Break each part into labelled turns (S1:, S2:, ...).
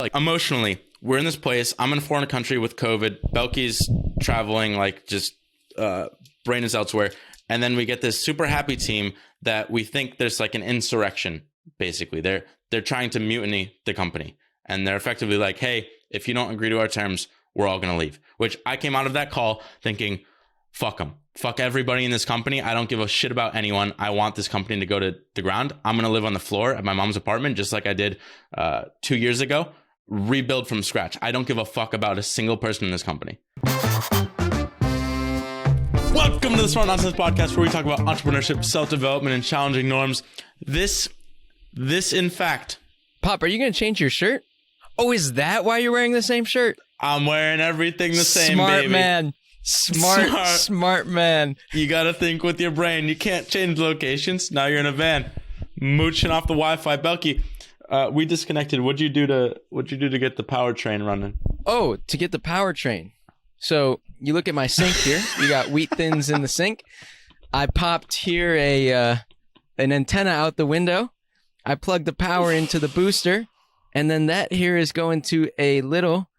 S1: like emotionally, we're in this place. I'm in a foreign country with COVID. Belky's traveling, like just brain is elsewhere. And then we get this super happy team that we think there's like an insurrection. Basically, they're trying to mutiny the company, and they're effectively like, hey, if you don't agree to our terms, we're all going to leave. Which I came out of that call thinking, fuck them. Fuck everybody in this company. I don't give a shit about anyone. I want this company to go to the ground. I'm going to live on the floor at my mom's apartment, just like I did 2 years ago. Rebuild from scratch. I don't give a fuck about a single person in this company. Welcome to the Smart Nonsense Podcast, where we talk about entrepreneurship, self-development, and challenging norms. This in fact...
S2: Pop, are you going to change your shirt? Oh, is that why you're wearing the same shirt?
S1: I'm wearing everything the same,
S2: Smart
S1: baby.
S2: Man. Smart man.
S1: You got to think with your brain. You can't change locations. Now you're in a van, mooching off the Wi-Fi. Belky, we disconnected. What'd you do to get the powertrain running?
S2: Oh, to get the powertrain. So you look at my sink here. You got wheat thins in the sink. I popped here an antenna out the window. I plugged the power into the booster, and then that here is going to a little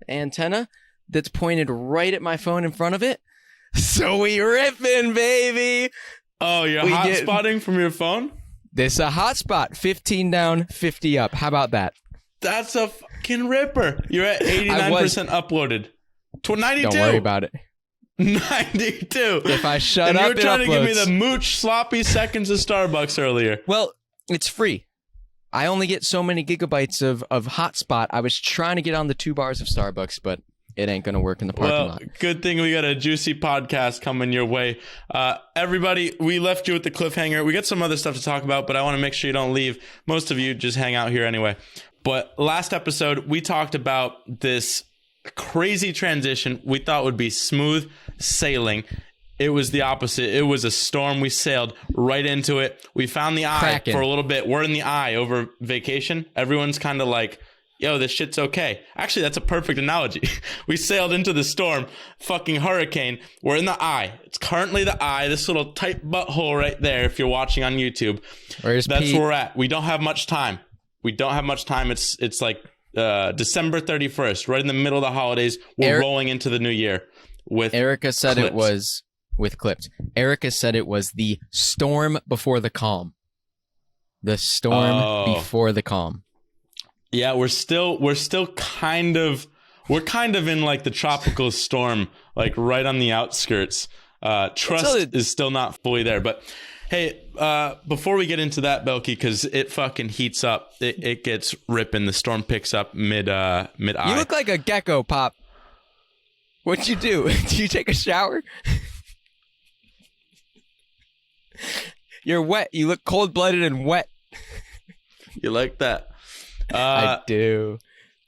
S2: antenna that's pointed right at my phone in front of it. So we ripping, baby.
S1: Oh, you're hotspotting from your phone?
S2: This is a hotspot. 15 down, 50 up. How about that?
S1: That's a fucking ripper. You're at 89% uploaded. 92.
S2: Don't worry about it.
S1: 92.
S2: If I shut
S1: and
S2: up,
S1: you were trying
S2: it
S1: to give me
S2: uploads.
S1: the mooch sloppy seconds of Starbucks earlier.
S2: Well, it's free. I only get so many gigabytes of hotspot. I was trying to get on the 2 bars of Starbucks, but it ain't going to work in the parking lot.
S1: Good thing we got a juicy podcast coming your way. Everybody, we left you with the cliffhanger. We got some other stuff to talk about, but I want to make sure you don't leave. Most of you just hang out here anyway. But last episode, we talked about this crazy transition we thought would be smooth sailing. It was the opposite. It was a storm. We sailed right into it. We found the eye
S2: Cracking.
S1: for a little bit. We're in the eye over vacation. Everyone's kind of like, yo, this shit's okay. Actually, that's a perfect analogy. We sailed into the storm, fucking hurricane. We're in the eye. It's currently the eye, this little tight butthole right there if you're watching on YouTube.
S2: Where's
S1: That's
S2: Pete?
S1: where we're at. We don't have much time. It's like December 31st, right in the middle of the holidays. We're rolling into the new year with
S2: Erica said
S1: clips.
S2: it was with clips. Erica said it was the storm before the calm. The storm before the calm.
S1: Yeah, we're kind of in like the tropical storm, like right on the outskirts. Trust is still not fully there, but hey, before we get into that, Belky, because it fucking heats up, it gets ripping. The storm picks up mid eye.
S2: You look like a gecko, Pop. What'd you do? Do you take a shower? You're wet. You look cold-blooded and wet.
S1: You like that?
S2: I do.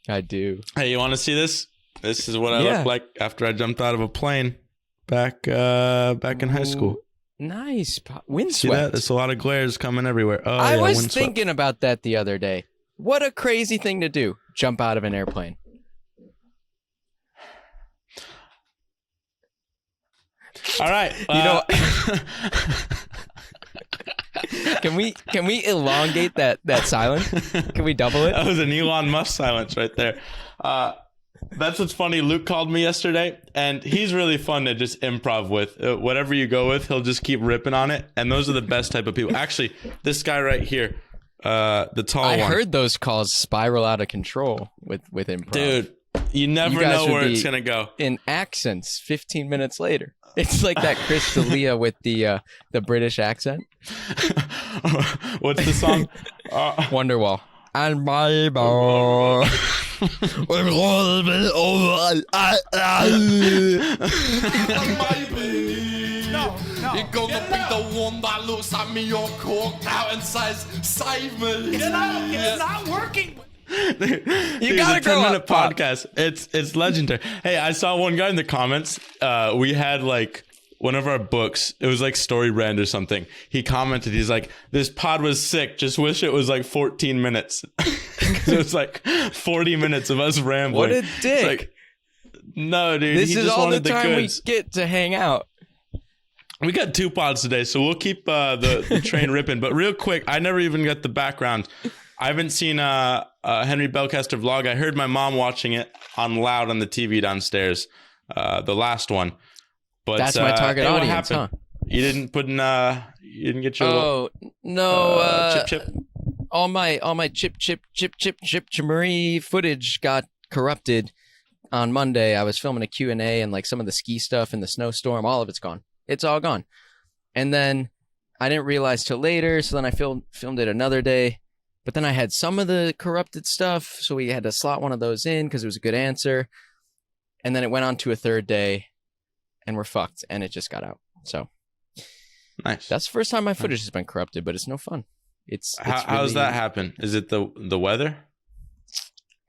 S1: Hey, you want to see this? This is what I look like after I jumped out of a plane back in high school.
S2: Nice. Windswept.
S1: See that? There's a lot of glares coming everywhere. Oh,
S2: I was
S1: windswept.
S2: thinking about that the other day. What a crazy thing to do. Jump out of an airplane.
S1: All right.
S2: Can we elongate that silence? Can we double it?
S1: That was an Elon Musk silence right there. That's what's funny. Luke called me yesterday, and he's really fun to just improv with. Whatever you go with, he'll just keep ripping on it. And those are the best type of people. Actually, this guy right here, the tall one.
S2: I heard those calls spiral out of control with improv.
S1: Dude, you never know where it's going to go.
S2: In accents 15 minutes later. It's like that Chris D'Elia with the British accent.
S1: What's the song?
S2: Wonderwall. And my ball.
S1: No.
S3: You're gonna be the one that looks at me all corked out and says, "Save me!"
S4: It's not working.
S1: You
S2: gotta
S1: a
S2: grow
S1: 10-minute
S2: up, Pop.
S1: podcast. It's legendary. Hey, I saw one guy in the comments. We had like one of our books. It was like Story Brand or something. He commented. He's like, "This pod was sick. Just wish it was like 14 minutes." It was like 40 minutes of us rambling.
S2: What a dick.
S1: It's like, no, dude.
S2: This
S1: he
S2: is
S1: just
S2: all the
S1: wanted
S2: time we
S1: goods.
S2: get to hang out.
S1: We got 2 pods today, so we'll keep the train ripping. But real quick, I never even got the background. I haven't seen Henry Belcaster vlog. I heard my mom watching it on loud on the TV downstairs, the last one. But
S2: that's my target
S1: hey,
S2: audience, huh?
S1: You didn't put in, you didn't get your chip.
S2: All my chip Marie footage got corrupted on Monday. I was filming a Q&A and like some of the ski stuff in the snowstorm. All of it's gone. It's all gone. And then I didn't realize till later. So then I filmed it another day. But then I had some of the corrupted stuff. So we had to slot one of those in because it was a good answer. And then it went on to a third day and we're fucked. And it just got out. So
S1: nice.
S2: That's the first time my footage has been corrupted, but it's no fun. It's
S1: how does that happen? Is it the weather?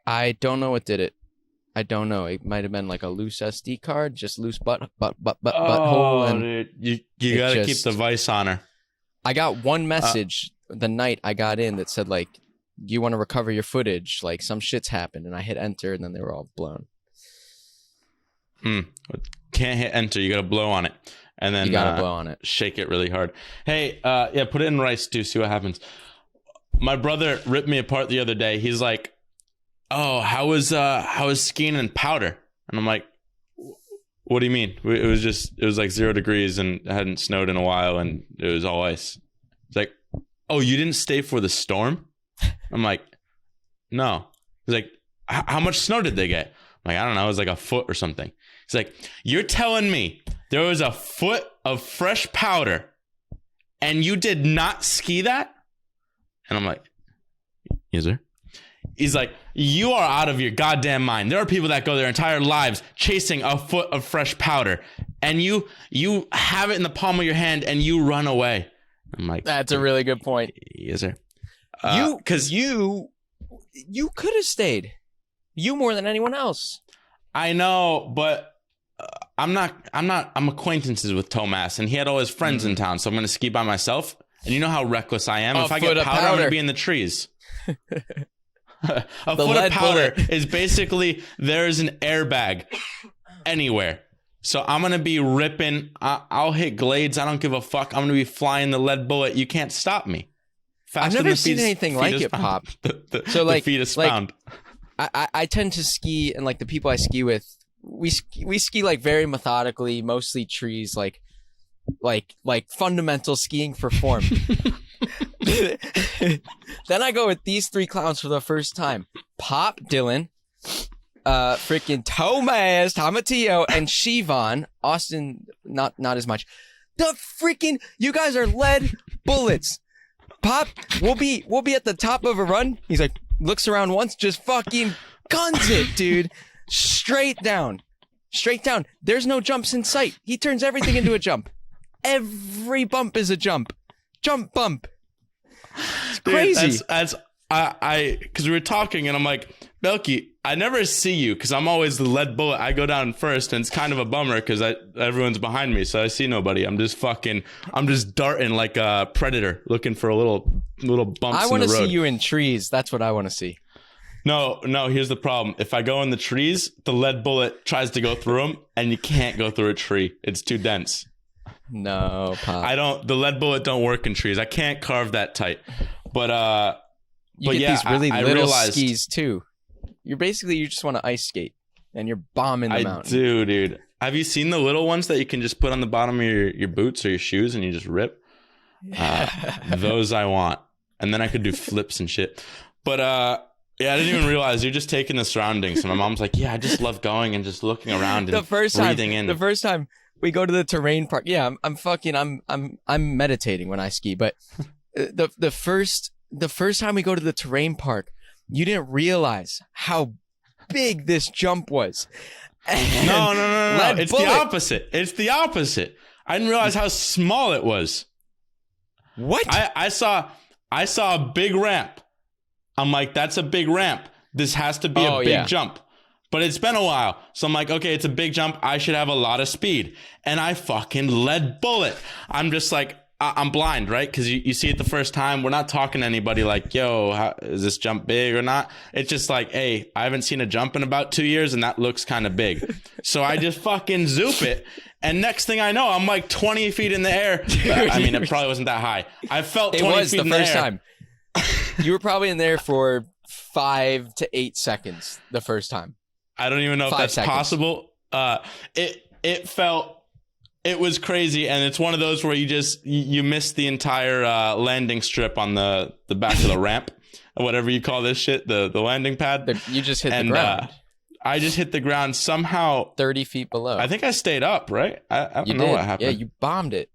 S2: I don't know what did it. I don't know. It might have been like a loose SD card, just loose butthole. And
S1: dude. You got to keep the vice on her.
S2: I got one message the night I got in that said like, "Do you want to recover your footage? Like some shit's happened." And I hit enter, and then they were all blown.
S1: Can't hit enter. You got to blow on it. And then
S2: you gotta blow on it.
S1: Shake it really hard. Hey, put it in rice too. See what happens. My brother ripped me apart the other day. He's like, "Oh, how was skiing in powder?" And I'm like, "What do you mean?" It was like 0 degrees and it hadn't snowed in a while and it was all ice. It's like, "Oh, you didn't stay for the storm?" I'm like, "No." He's like, "How much snow did they get?" I'm like, "I don't know. It was like a foot or something." He's like, "You're telling me there was a foot of fresh powder and you did not ski that?" And I'm like, "Yes, sir." He's like, "You are out of your goddamn mind. There are people that go their entire lives chasing a foot of fresh powder and you have it in the palm of your hand and you run away." I'm like,
S2: that's a really good point.
S1: Yes, sir.
S2: You could have stayed. You more than anyone else.
S1: I know, but I'm acquaintances with Tomas, and he had all his friends in town, so I'm going to ski by myself. And you know how reckless I am. If I get powder, I'm going to be in the trees. A foot of powder is basically, there's an airbag anywhere. So I'm going to be ripping. I'll hit glades. I don't give a fuck. I'm going to be flying the lead bullet. You can't stop me.
S2: I've never seen anything like it, Pop.
S1: So like, the feet is found.
S2: I tend to ski, and like the people I ski with, we ski like very methodically, mostly trees, like fundamental skiing for form. Then I go with these three clowns for the first time: Pop, Dylan, freaking Tomas, Tomatillo, and Siobhan. Austin, not as much. The freaking, you guys are lead bullets. Pop, we'll be at the top of a run. He's like, looks around once, just fucking guns it, dude. Straight down. There's no jumps in sight. He turns everything into a jump. Every bump is a jump. Jump bump. It's crazy.
S1: Dude, that's because we were talking and I'm like, Belky, I never see you because I'm always the lead bullet. I go down first and it's kind of a bummer because everyone's behind me, so I see nobody. I'm just darting like a predator looking for a little bumps in the road.
S2: I want to see you in trees. That's what I want to see.
S1: No, here's the problem. If I go in the trees, the lead bullet tries to go through them and you can't go through a tree. It's too dense.
S2: No, Pop.
S1: The lead bullet don't work in trees. I can't carve that tight. But
S2: you get these really little skis too. You just want to ice skate and you're bombing the mountain.
S1: I do, dude. Have you seen the little ones that you can just put on the bottom of your boots or your shoes and you just rip? Those I want. And then I could do flips and shit. But yeah, I didn't even realize you're just taking the surroundings. So my mom's like, "Yeah, I just love going and just looking around and breathing in."
S2: The first time we go to the terrain park, yeah, I'm meditating when I ski. But the first time we go to the terrain park, you didn't realize how big this jump was. And
S1: no. It's the opposite. I didn't realize how small it was.
S2: What?
S1: I saw a big ramp. I'm like, that's a big ramp. This has to be a big jump. But it's been a while. So I'm like, okay, it's a big jump. I should have a lot of speed. And I fucking lead bullet. I'm just like, I'm blind, right? Because you see it the first time. We're not talking to anybody like, "Yo, is this jump big or not?" It's just like, "Hey, I haven't seen a jump in about 2 years and that looks kind of big." So I just fucking zoop it. And next thing I know, I'm like 20 feet in the air. I mean, it probably wasn't that high. I felt 20 feet in the air.
S2: It was the first time. You were probably in there for 5 to 8 seconds the first time.
S1: I don't even know if
S2: 5
S1: that's
S2: seconds.
S1: possible. It was crazy, and it's one of those where you miss the entire landing strip on the back of the ramp, or whatever you call this shit, the landing pad.
S2: You just hit the ground.
S1: I just hit the ground somehow
S2: 30 feet below.
S1: I think I stayed up, right? I don't know what happened.
S2: Yeah, you bombed it.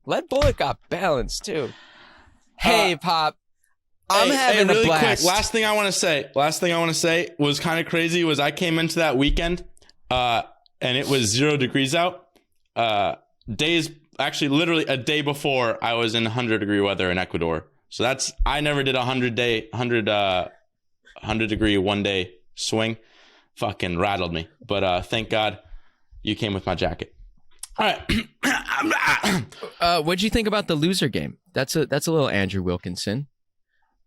S2: Lead bullet got balanced too. Hey, Pop. I'm having a blast.
S1: Quick, last thing I want to say was kind of crazy was I came into that weekend and it was 0 degrees out. Literally a day before I was in 100-degree weather in Ecuador. So I never did a 100-degree one-day swing. Fucking rattled me. But thank God you came with my jacket. All right.
S2: What'd you think about the loser game? That's a little Andrew Wilkinson.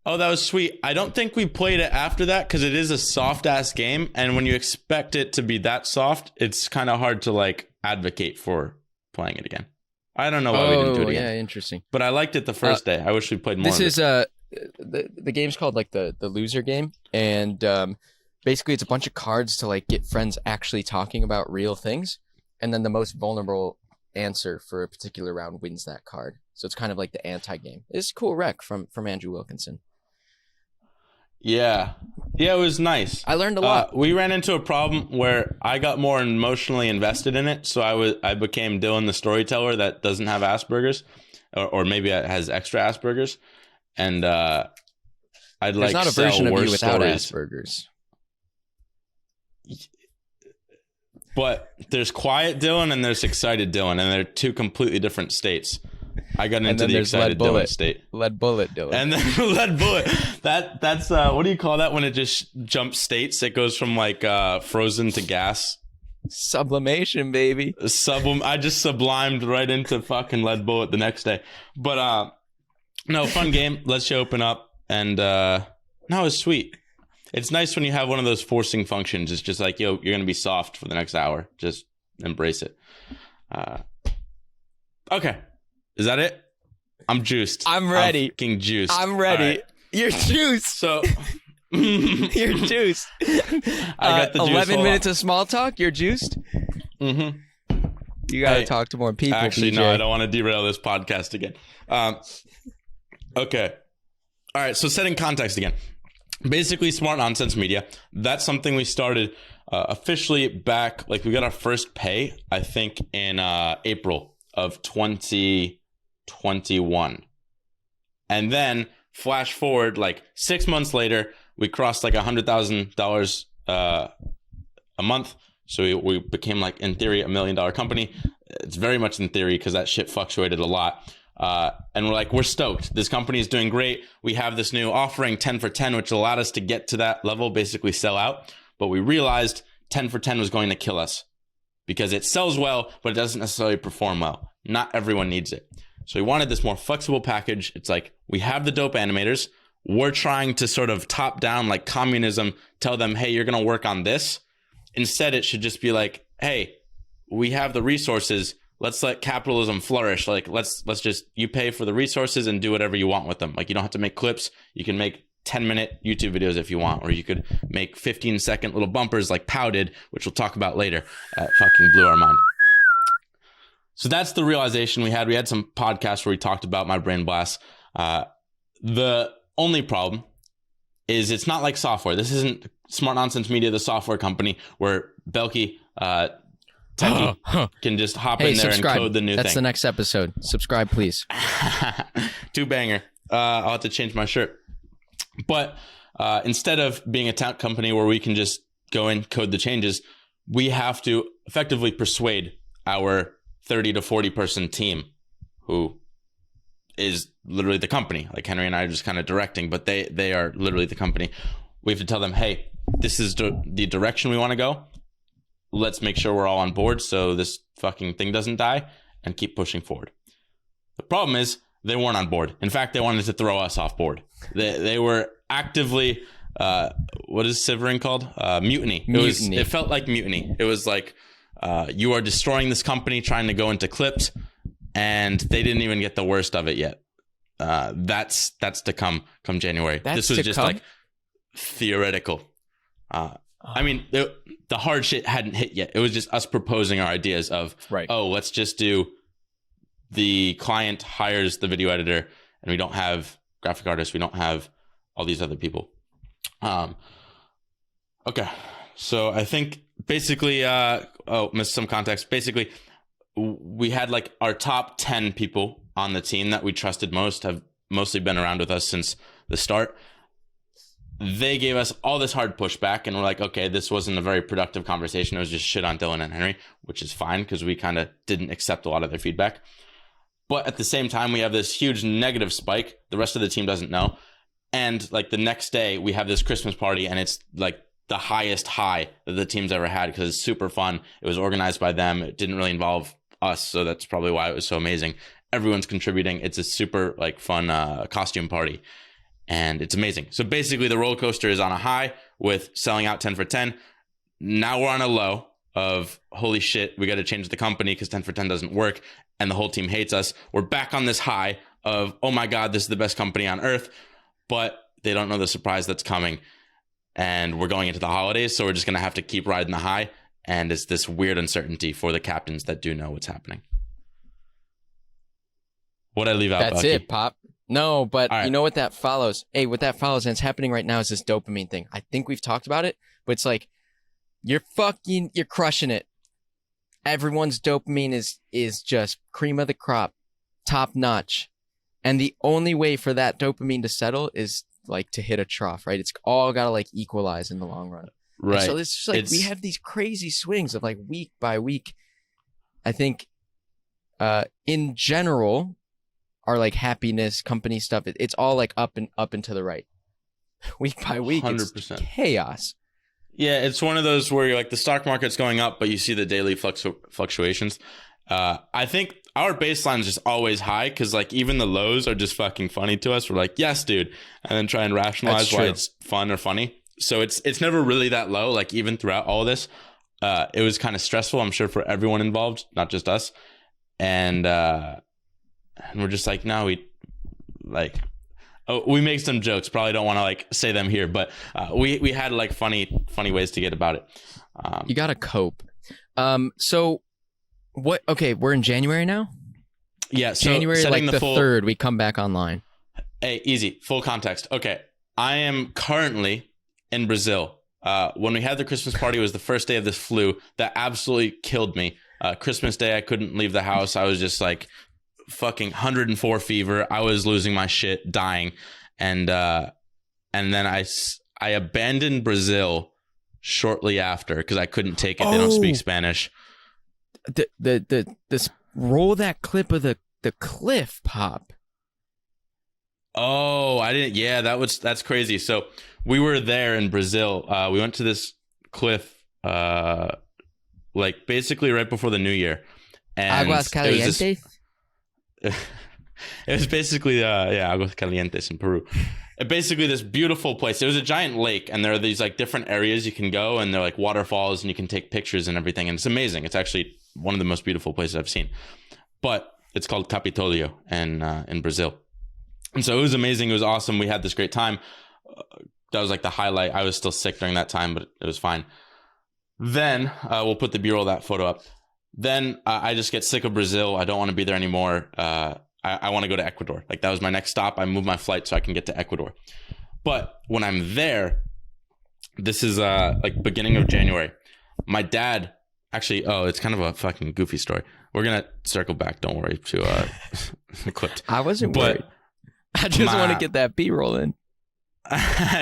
S1: Oh, that was sweet. I don't think we played it after that because it is a soft-ass game. And when you expect it to be that soft, it's kind of hard to, like, advocate for playing it again. I don't know why we didn't do it again.
S2: Yeah, interesting.
S1: But I liked it the first day. I wish we played more.
S2: This is the game's called, like, the loser game. And basically it's a bunch of cards to, like, get friends actually talking about real things. And then the most vulnerable answer for a particular round wins that card. So it's kind of like the anti-game. It's a cool rec from Andrew Wilkinson.
S1: Yeah, it was nice.
S2: I learned a lot.
S1: We ran into a problem where I got more emotionally invested in it, so I became Dylan the storyteller that doesn't have Asperger's, or maybe has extra Asperger's, and I'd
S2: There's
S1: like
S2: not a
S1: sell
S2: version of you
S1: worse
S2: without
S1: stories.
S2: Asperger's.
S1: But there's quiet Dylan and there's excited Dylan, and they're two completely different states. I got into the excited Dylan state.
S2: Lead bullet Dylan.
S1: And then lead bullet. That's what do you call that when it just jumps states? It goes from like frozen to gas.
S2: Sublimation, baby.
S1: I just sublimed right into fucking lead bullet the next day. But no, fun game. Lets you open up, and no, it's sweet. It's nice when you have one of those forcing functions. It's just like, yo, you're gonna be soft for the next hour. Just embrace it. Okay. Is that it? I'm juiced.
S2: I'm ready.
S1: I'm fucking juiced.
S2: I'm ready.
S1: Right.
S2: You're juiced.
S1: So
S2: You're juiced.
S1: I got the juice.
S2: 11 minutes of small talk. You're juiced.
S1: Mm-hmm.
S2: You got to talk to more people.
S1: Actually,
S2: PJ.
S1: no, I don't want to derail this podcast again. Okay. All right. So setting context again. Basically, Smart Nonsense Media. That's something we started officially back. Like we got our first pay, I think, in April of 2021. And then flash forward like 6 months later, we crossed like $100,000 a month. So we became like, in theory, $1 million company. It's very much in theory because that shit fluctuated a lot. And we're like, we're stoked. This company is doing great. We have this new offering, 10 for 10, which allowed us to get to that level, basically sell out. But we realized 10 for 10 was going to kill us because it sells well, but it doesn't necessarily perform well. Not everyone needs it. So we wanted this more flexible package. It's like, we have the dope animators. We're trying to sort of top down like communism, tell them, hey, you're going to work on this. Instead, it should just be like, hey, we have the resources. Let's let capitalism flourish. Like, let's just, you pay for the resources and do whatever you want with them. Like, you don't have to make clips. You can make 10-minute YouTube videos if you want, or you could make 15-second little bumpers like Pow did, which we'll talk about later. Fucking blew our mind. So that's the realization we had. We had some podcasts where we talked about my brain blast. The only problem is it's not like software. This isn't Smart Nonsense Media, the software company where Belky, Techie can just hop in there
S2: subscribe.
S1: And code the new thing.
S2: That's the next episode. Subscribe, please.
S1: Two banger. I'll have to change my shirt. But instead of being a tech company where we can just go and code the changes, we have to effectively persuade our 30 to 40 person team, who is literally the company. Like Henry and I are just kind of directing, but they are literally the company. We have to tell them, hey, this is the direction we want to go. Let's make sure we're all on board so this fucking thing doesn't die, and keep pushing forward. The problem is they weren't on board. In fact, they wanted to throw us off board. They were actively, what is Sivering called? Mutiny. It felt like mutiny. It was like, you are destroying this company, trying to go into clips, and they didn't even get the worst of it yet. That's to come January.
S2: That's
S1: this was
S2: to
S1: just
S2: come?
S1: like, theoretical. I mean, the hard shit hadn't hit yet. It was just us proposing our ideas of, let's just do the client hires the video editor and we don't have graphic artists. We don't have all these other people. Okay. So I think basically, missed some context. Basically, we had like our top 10 people on the team that we trusted most, have mostly been around with us since the start. They gave us all this hard pushback, and we're like, okay, this wasn't a very productive conversation. It was just shit on Dylan and Henry, which is fine because we kind of didn't accept a lot of their feedback. But at the same time, we have this huge negative spike. The rest of the team doesn't know. And like the next day, we have this Christmas party, and it's like the highest high that the team's ever had because it's super fun. It was organized by them. It didn't really involve us, so that's probably why it was so amazing. Everyone's contributing. It's a super like fun costume party, and it's amazing. So basically, the roller coaster is on a high with selling out 10 for 10. Now we're on a low of holy shit, we got to change the company because 10 for 10 doesn't work, and the whole team hates us. We're back on this high of, oh my God, this is the best company on earth, but they don't know the surprise that's coming. And we're going into the holidays, so we're just going to have to keep riding the high. And it's this weird uncertainty for the captains that do know what's happening. What'd I leave out,
S2: That's
S1: Bucky?
S2: it, Pop. No, but
S1: right.
S2: You know what that follows? Hey, what that follows, and it's happening right now, is this dopamine thing. I think we've talked about it, but it's like, you're crushing it. Everyone's dopamine is just cream of the crop, top notch. And the only way for that dopamine to settle is like to hit a trough, right? It's all got to like equalize in the long run.
S1: Right.
S2: And so it's just like we have these crazy swings of like week by week. I think in general, our like happiness, company stuff, it's all like up and to the right. Week by week, 100%. It's chaos.
S1: Yeah, it's one of those where you're like the stock market's going up, but you see the daily fluctuations. I think our baseline is just always high because like even the lows are just fucking funny to us. We're like, yes, dude, and then try and rationalize why it's fun or funny. So it's never really that low. Like even throughout all this, it was kind of stressful, I'm sure, for everyone involved, not just us. And we're just like, no, we make some jokes. Probably don't want to like say them here, but we had like funny ways to get about it.
S2: You gotta cope. So what? Okay, we're in January now.
S1: Yeah, so
S2: January like the 3rd, we come back online.
S1: Hey, easy, full context. Okay, I am currently in Brazil. When we had the Christmas party, it was the first day of this flu that absolutely killed me. Christmas Day, I couldn't leave the house. I was just like fucking 104 fever. I was losing my shit, dying, and then I abandoned Brazil shortly after because I couldn't take it. They don't speak Spanish.
S2: This roll that clip of the cliff, Pop.
S1: Oh, I didn't. Yeah, that's crazy. So we were there in Brazil. We went to this cliff, like basically right before the New Year. And
S2: Aguas Calientes.
S1: It was basically Aguas Calientes in Peru. Basically this beautiful place. It was a giant lake, and there are these like different areas you can go, and they're like waterfalls, and you can take pictures and everything, and it's amazing. It's actually one of the most beautiful places I've seen. But it's called Capitolio in Brazil. And so it was amazing. It was awesome. We had this great time. That was like the highlight. I was still sick during that time, but it was fine. Then we'll put the B-roll of that photo up. Then I just get sick of Brazil. I don't want to be there anymore. I want to go to Ecuador. Like that was my next stop. I moved my flight so I can get to Ecuador. But when I'm there, this is like beginning of January. My dad actually, it's kind of a fucking goofy story. We're going to circle back. Don't worry to the clip.
S2: I wasn't worried. I just want to get that B-roll in.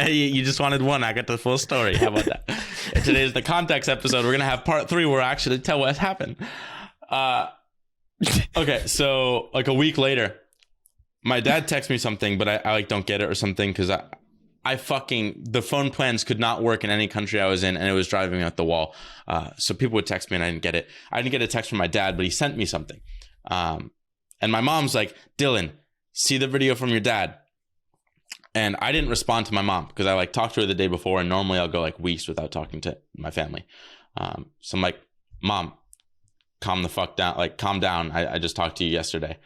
S1: You just wanted one. I got the full story. How about that? Today's the context episode. We're going to have part 3 where I actually tell what happened. Okay, so like a week later, my dad texts me something, but I like don't get it or something because I fucking, the phone plans could not work in any country I was in, and it was driving me up the wall. So people would text me and I didn't get it. I didn't get a text from my dad, but he sent me something. And my mom's like, Dylan, see the video from your dad. And I didn't respond to my mom because I like talked to her the day before, and normally I'll go like weeks without talking to my family. So I'm like, Mom, calm the fuck down. Like, calm down. I just talked to you yesterday.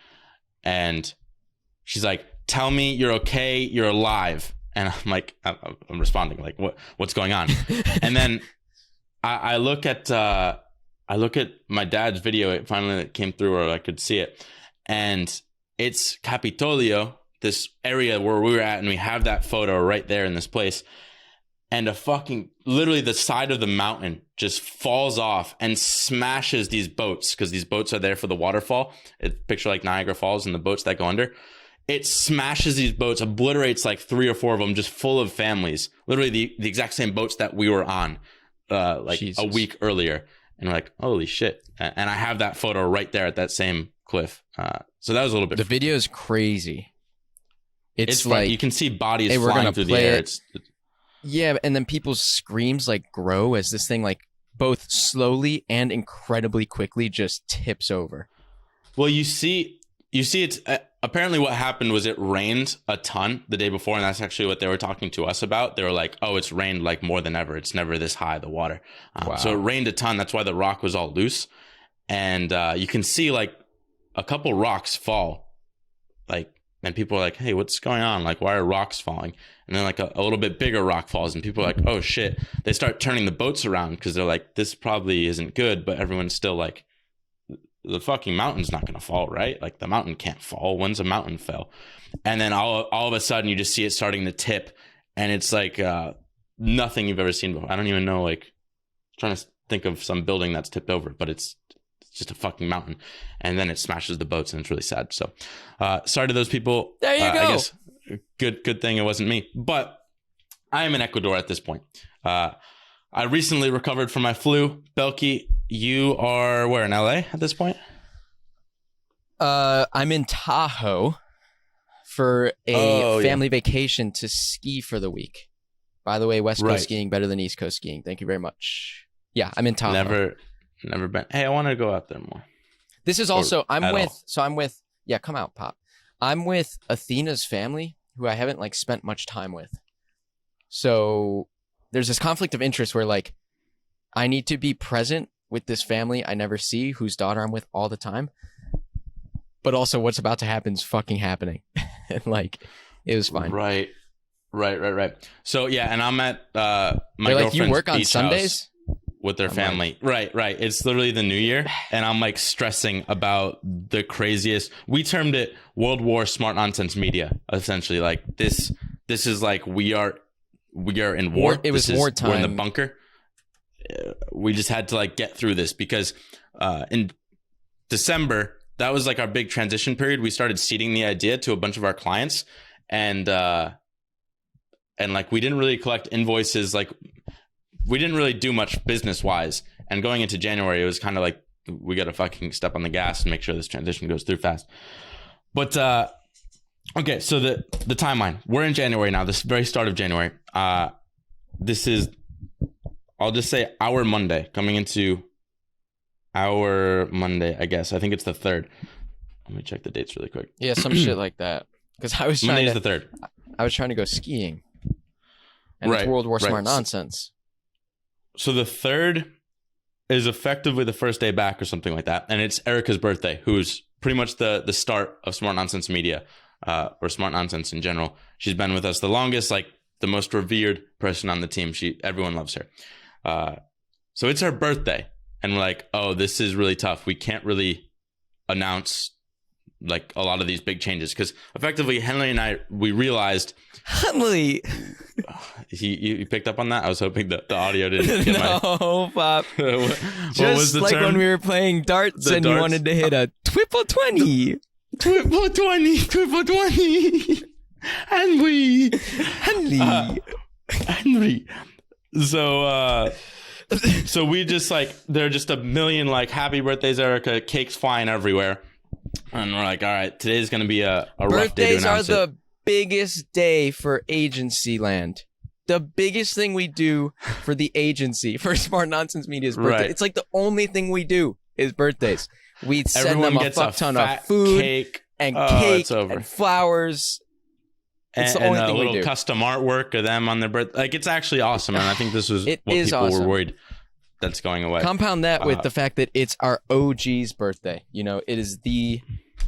S1: And she's like, tell me you're okay. You're alive. And I'm like, I'm responding like, what's going on? And then I look at my dad's video. It finally came through, or I could see it, and it's Capitolio, this area where we were at, and we have that photo right there in this place. And literally the side of the mountain just falls off and smashes these boats, because these boats are there for the waterfall. Picture like Niagara Falls and the boats that go under. It smashes these boats, obliterates like 3 or 4 of them, just full of families. Literally the exact same boats that we were on a week earlier. And we're like, holy shit. And I have that photo right there at that same cliff. So that was a little bit.
S2: The video is crazy.
S1: It's like you can see bodies flying through the air.
S2: Yeah, and then people's screams like grow as this thing like both slowly and incredibly quickly just tips over.
S1: Well, you see it's apparently what happened was it rained a ton the day before, and that's actually what they were talking to us about. They were like, oh, it's rained like more than ever. It's never this high, the water.
S2: Wow.
S1: So it rained a ton. That's why the rock was all loose. And you can see like a couple rocks fall, like, and people are like, hey, what's going on? Like, why are rocks falling? And then like a little bit bigger rock falls, and people are like, oh shit. They start turning the boats around because they're like, this probably isn't good, but everyone's still like, the fucking mountain's not going to fall, right? Like the mountain can't fall. When's a mountain fell? And then all of a sudden you just see it starting to tip, and it's like nothing you've ever seen before. I don't even know, like, trying to think of some building that's tipped over, but it's just a fucking mountain. And then it smashes the boats, and it's really sad. So sorry to those people.
S2: There you go.
S1: I guess good thing it wasn't me, but I am in Ecuador at this point. I recently recovered from my flu. Belky, you are where, in LA at this point?
S2: I'm in Tahoe for a family vacation to ski for the week. By the way, West Coast skiing better than East Coast skiing. Thank you very much. Yeah, I'm in Tahoe.
S1: Never been. Hey, I want to go out there more.
S2: This is also I'm with yeah, come out, Pop. I'm with Athena's family, who I haven't like spent much time with. So there's this conflict of interest where like I need to be present with this family I never see, whose daughter I'm with all the time. But also what's about to happen is fucking happening. And like it was fine.
S1: Right. So yeah, and I'm at my
S2: They're
S1: girlfriend's
S2: like, you work on
S1: beach
S2: Sundays?
S1: with their family. Right. It's literally the new year, and I'm like stressing about the craziest. We termed it World War Smart Nonsense Media, essentially. Like this is like we are in war.
S2: It was wartime.
S1: We're in the bunker. We just had to like get through this because in December, that was like our big transition period. We started seeding the idea to a bunch of our clients, and like we didn't really collect invoices. Like we didn't really do much business wise. And going into January, it was kind of like we got to fucking step on the gas and make sure this transition goes through fast. But okay, so the timeline. We're in January now. This very start of January. This is, I'll just say our Monday, coming into our Monday, I guess. I think it's the 3rd. Let me check the dates really quick.
S2: Yeah, some shit like that. Because I was trying
S1: Monday's the 3rd.
S2: I was trying to go skiing. And it's World War Smart Nonsense.
S1: So the 3rd is effectively the first day back or something like that. And it's Erica's birthday, who's pretty much the start of Smart Nonsense Media, or Smart Nonsense in general. She's been with us the longest, like the most revered person on the team. Everyone loves her. So it's her birthday. And we're like, oh, this is really tough. We can't really announce like a lot of these big changes because effectively Henley and I, we realized
S2: Henley.
S1: You picked up on that? I was hoping the audio didn't get
S2: No, Pop.
S1: what
S2: Just
S1: was the
S2: like
S1: term?
S2: when we were playing darts and you wanted to hit a triple 20.
S1: Triple 20. Henry. So we just like, there are just a million like happy birthdays, Erica, cakes flying everywhere. And we're like, all right, today's going to be a rough day to
S2: Birthdays
S1: announce
S2: are the biggest day for agency land. The biggest thing we do for the agency, for Smart Nonsense Media's birthday.
S1: Right.
S2: It's like the only thing we do is birthdays. We send
S1: Everyone
S2: them a
S1: gets
S2: fuck
S1: a
S2: ton
S1: fat
S2: of food
S1: cake.
S2: and
S1: Oh,
S2: cake
S1: it's over.
S2: and flowers. It's
S1: and
S2: the only
S1: a
S2: thing we
S1: little
S2: do.
S1: custom artwork of them on their birthday. Like, it's actually awesome. And I think this was
S2: It
S1: what
S2: is
S1: people
S2: awesome.
S1: were worried that's going away.
S2: Compound that with the fact that it's our OG's birthday. You know, it is the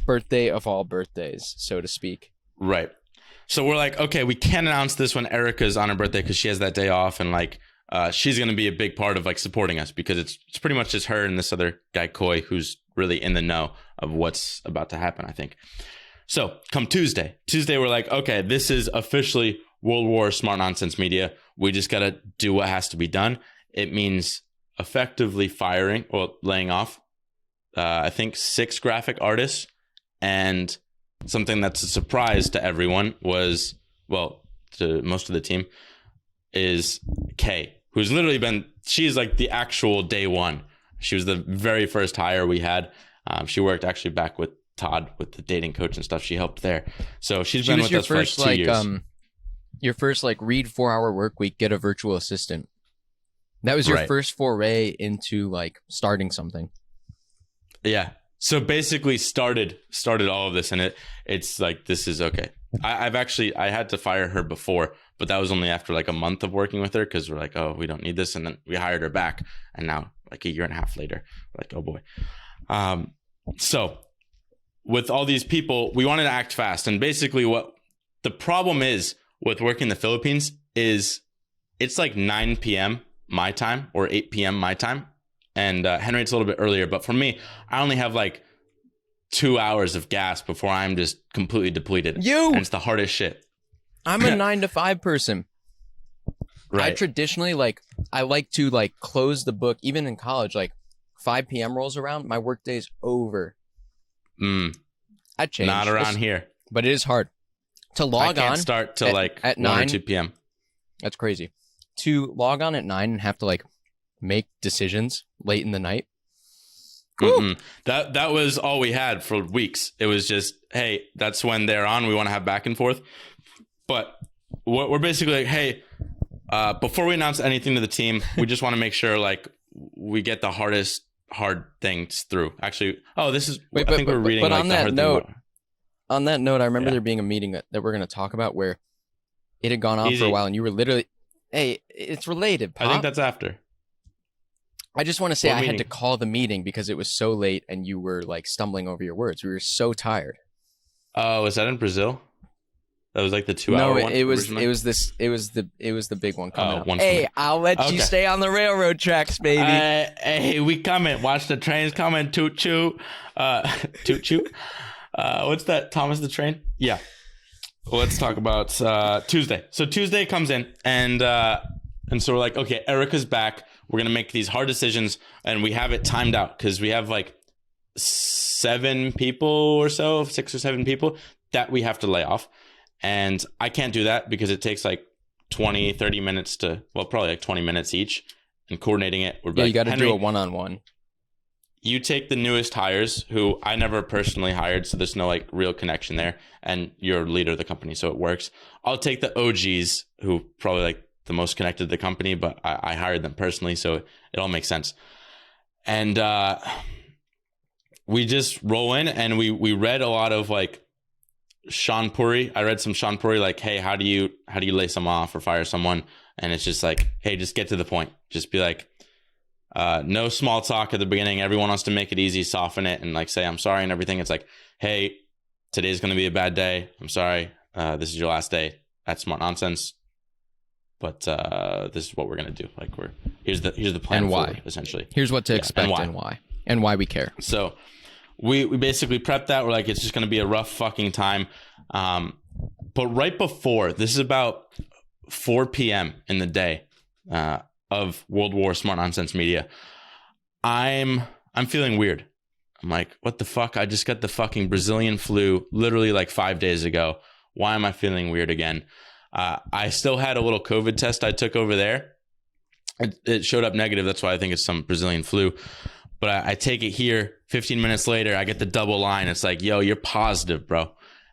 S2: birthday of all birthdays, so to speak.
S1: Right. So we're like, okay, we can't announce this when Erica's on her birthday because she has that day off, and like she's going to be a big part of like supporting us because it's pretty much just her and this other guy Coy who's really in the know of what's about to happen, I think. So come Tuesday we're like, okay, this is officially World War Smart Nonsense Media. We just got to do what has to be done. It means effectively firing or laying off I think 6 graphic artists, and something that's a surprise to everyone was, well, to most of the team, is Kay, who's literally she's like the actual day one. She was the very first hire we had. She worked actually back with Todd with the dating coach and stuff. She helped there. So she been with us for like 2 years.
S2: Your first like read 4-hour work week, get a virtual assistant. That was your first foray into like starting something.
S1: Yeah. So basically started all of this, and it's like, this is okay. I had to fire her before, but that was only after like a month of working with her because we're like, oh, we don't need this. And then we hired her back. And now like a year and a half later, we're like, oh boy. So with all these people, we wanted to act fast. And basically what the problem is with working in the Philippines is it's like 9 p.m. my time or 8 p.m. my time. And Henry, it's a little bit earlier. But for me, I only have like 2 hours of gas before I'm just completely depleted. And it's the hardest shit.
S2: I'm a 9 to 5 person.
S1: Right.
S2: I traditionally I like to like close the book, even in college, like 5 p.m. rolls around, my work day's over. I changed.
S1: Not around here.
S2: But it is hard. To log on.
S1: I can't start till like
S2: at
S1: 1
S2: 9,
S1: or 2 p.m.
S2: That's crazy. To log on at 9 and have to like make decisions late in the night.
S1: That was all we had for weeks. It was just, hey, that's when they're on. We want to have back and forth. But we're basically like, hey, before we announce anything to the team, we just want to make sure like we get the hard things through. Actually, this is. I think we're reading.
S2: But
S1: like,
S2: on that note, I remember there being a meeting that we're going to talk about where it had gone on for a while, and you were literally, hey, it's related, Pop.
S1: I think that's after.
S2: I just want to say
S1: What
S2: I
S1: meeting?
S2: had to call the meeting because it was so late and you were like stumbling over your words. We were so tired.
S1: Oh, was that in Brazil? That was like the 2-hour one.
S2: No, it was the big one coming up.
S1: One
S2: Hey, I'll let you stay on the railroad tracks, baby.
S1: Hey, we coming. Watch the trains coming. Toot choo. Toot choo. What's that? Thomas the Train? Yeah. Well, let's talk about Tuesday. So Tuesday comes in, and so we're like, okay, Erica's back. We're going to make these hard decisions, and we have it timed out because we have like 7 people or so, 6 or 7 people that we have to lay off. And I can't do that because it takes like 20, 30 minutes probably like 20 minutes each. And coordinating it, we're
S2: you got to do a one-on-one.
S1: You take the newest hires who I never personally hired, so there's no like real connection there. And you're leader of the company, so it works. I'll take the OGs who probably like the most connected to the company, but I hired them personally, so it all makes sense. And we just roll in, and we read a lot of like Sean Puri. I read some Sean Puri, like, hey, how do you lay someone off or fire someone? And it's just like, hey, just get to the point. Just be like, no small talk at the beginning. Everyone wants to make it easy, soften it, and like say I'm sorry and everything. It's like, hey, today's going to be a bad day. I'm sorry. This is your last day. That's smart nonsense. But this is what we're going to do. Like here's the plan
S2: and why
S1: forward, essentially.
S2: Here's what to expect and why we care.
S1: So we basically prepped that. We're like, it's just going to be a rough fucking time. But right before, this is about 4 p.m. in the day of World War Smart Nonsense Media, I'm feeling weird. I'm like, what the fuck? I just got the fucking Brazilian flu literally like 5 days ago. Why am I feeling weird again? I still had a little COVID test I took over there. It showed up negative. That's why I think it's some Brazilian flu. But I take it here. 15 minutes later, I get the double line. It's like, yo, you're positive, bro.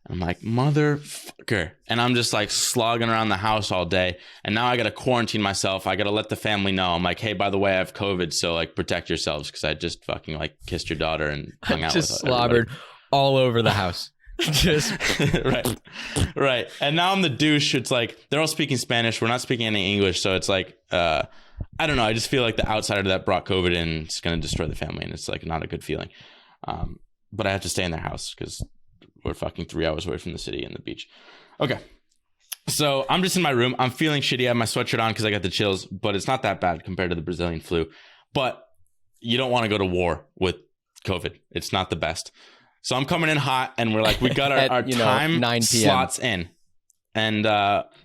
S1: I'm like, motherfucker. And I'm just like slogging around the house all day. And now I got to quarantine myself. I got to let the family know. I'm like, hey, by the way, I have COVID. So like protect yourselves. Because I just fucking like kissed your daughter and hung out with her.
S2: Just slobbered all over the house. Just
S1: right. And now I'm the douche. It's like they're all speaking Spanish. We're not speaking any English. So it's like, I don't know. I just feel like the outsider that brought COVID in is going to destroy the family. And it's like not a good feeling. But I have to stay in their house because we're fucking 3 hours away from the city and the beach. Okay. So I'm just in my room. I'm feeling shitty. I have my sweatshirt on because I got the chills, but it's not that bad compared to the Brazilian flu. But you don't want to go to war with COVID. It's not the best. So I'm coming in hot, and we're like, we got our time
S2: 9 p.m.
S1: slots in. And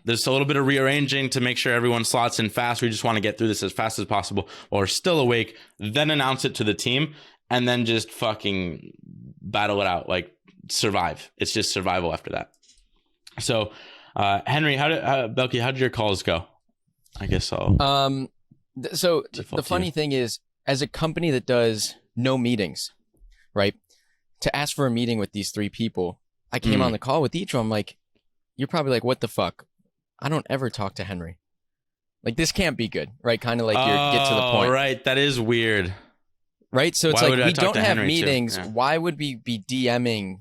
S1: there's a little bit of rearranging to make sure everyone slots in fast. We just want to get through this as fast as possible while we're still awake, then announce it to the team, and then just fucking battle it out, like survive. It's just survival after that. So, Henry, Belky, how did your calls go? I guess I'll.
S2: So the funny thing is, as a company that does no meetings, right? To ask for a meeting with these 3 people, I came on the call with each of them. Like, you're probably like, what the fuck? I don't ever talk to Henry. Like, this can't be good, right? Kind of like you get to the point.
S1: Right. That is weird.
S2: Right? So it's like, we don't have
S1: Henry
S2: meetings.
S1: Yeah.
S2: Why would we be DMing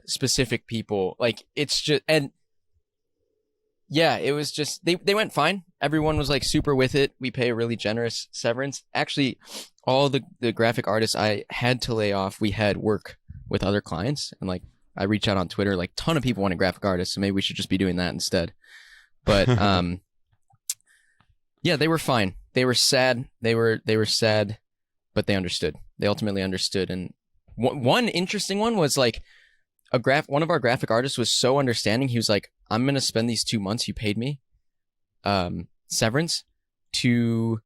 S2: specific people? Like, it's just, and yeah, it was just, they went fine. Everyone was like super with it. We pay a really generous severance. Actually, all the graphic artists I had to lay off, we had work with other clients. And like, I reached out on Twitter, like ton of people wanted graphic artists. So maybe we should just be doing that instead. But yeah, they were fine. They were sad. They were sad, but they understood. They ultimately understood. And one interesting one was like one of our graphic artists was so understanding. He was like, I'm going to spend these 2 months you paid me severance to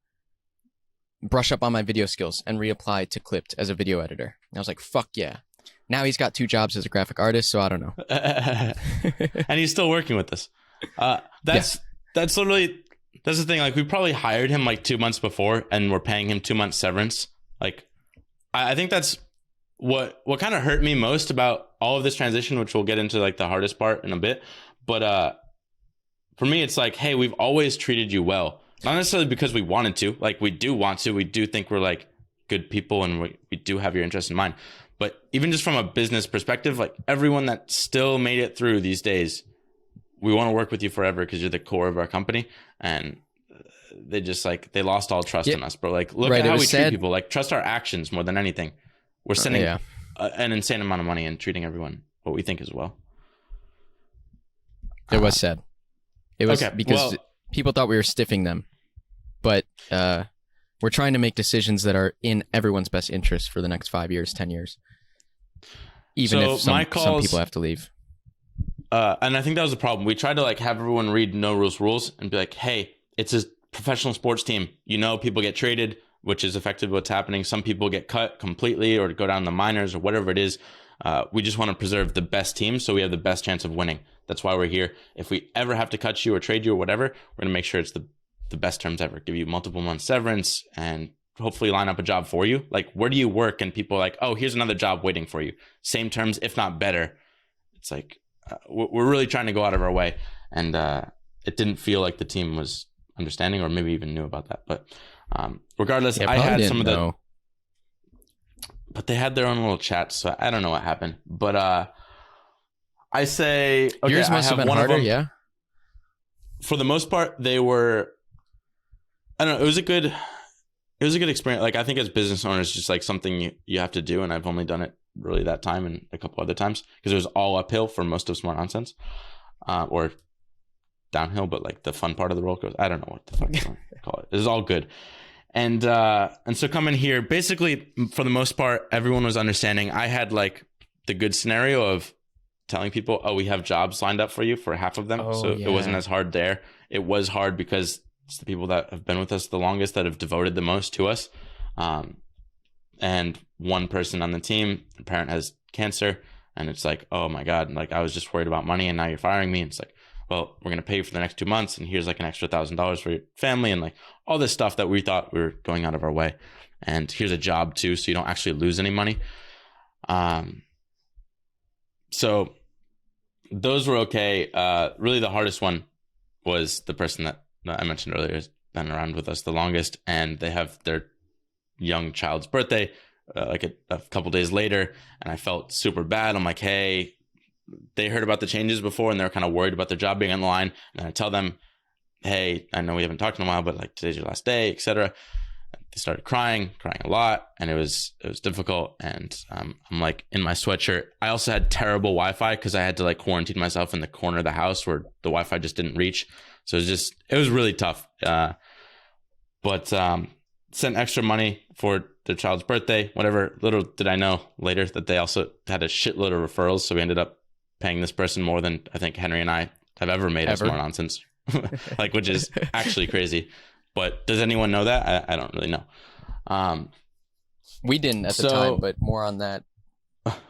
S2: brush up on my video skills and reapply to Clipped as a video editor. And I was like, fuck yeah. Now he's got 2 jobs as a graphic artist, so I don't know.
S1: And he's still working with us. That's literally, that's the thing. Like, we probably hired him like 2 months before, and we're paying him 2 months severance. Like, I think that's what kind of hurt me most about all of this transition, which we'll get into like the hardest part in a bit. But for me, it's like, hey, we've always treated you well. Not necessarily because we wanted to. Like, we do want to. We do think we're like good people, and we do have your interest in mind. But even just from a business perspective, like everyone that still made it through these days, we want to work with you forever because you're the core of our company. And they just like, they lost all trust in us, bro. Like, look at how we treat people. Like, trust our actions more than anything. We're sending an insane amount of money and treating everyone what we think as well.
S2: It was sad. It was because people thought we were stiffing them. But we're trying to make decisions that are in everyone's best interest for the next 5 years, 10 years. Even if some people have to leave.
S1: And I think that was the problem. We tried to like have everyone read no rules and be like, hey, it's a professional sports team. You know, people get traded, which is effectively what's happening. Some people get cut completely or go down the minors or whatever it is. We just want to preserve the best team so we have the best chance of winning. That's why we're here. If we ever have to cut you or trade you or whatever, we're going to make sure it's the best terms ever. Give you multiple months severance and hopefully line up a job for you. Like, where do you work? And people are like, oh, here's another job waiting for you. Same terms, if not better. It's like, we're really trying to go out of our way. And it didn't feel like the team was understanding or maybe even knew about that. But regardless, I had some of the... But they had their own little chats, so I don't know what happened. But I say... Okay,
S2: yours must have been harder, yeah?
S1: For the most part, they were... I don't know. It was a good experience. Like, I think as business owners, just like something you have to do. And I've only done it really that time and a couple other times because it was all uphill for most of Smart Nonsense, or downhill. But like the fun part of the roller coaster, I don't know what the fuck to call it. It was all good. And so coming here, basically for the most part, everyone was understanding. I had like the good scenario of telling people, oh, we have jobs lined up for you for half of them. It wasn't as hard there. It was hard because it's the people that have been with us the longest that have devoted the most to us. And one person on the team, the parent has cancer, and it's like, oh my God, like I was just worried about money and now you're firing me. And it's like, well, we're going to pay you for the next 2 months and here's like an extra $1,000 for your family and like all this stuff that we thought we were going out of our way. And here's a job too, so you don't actually lose any money. So those were okay. Really the hardest one was the person that I mentioned earlier has been around with us the longest, and they have their young child's birthday like a couple days later, and I felt super bad. I'm like, hey, they heard about the changes before and they're kind of worried about their job being on the line, and I tell them, hey, I know we haven't talked in a while, but like today's your last day, etc. they started crying a lot, and it was difficult. And I'm like in my sweatshirt. I also had terrible Wi-Fi because I had to like quarantine myself in the corner of the house where the Wi-Fi just didn't reach. So it was really tough. But sent extra money for their child's birthday, whatever. Little did I know later that they also had a shitload of referrals. So we ended up paying this person more than I think Henry and I have ever made us more nonsense, like, which is actually crazy. But does anyone know that? I don't really know.
S2: We didn't at the time, but more on that.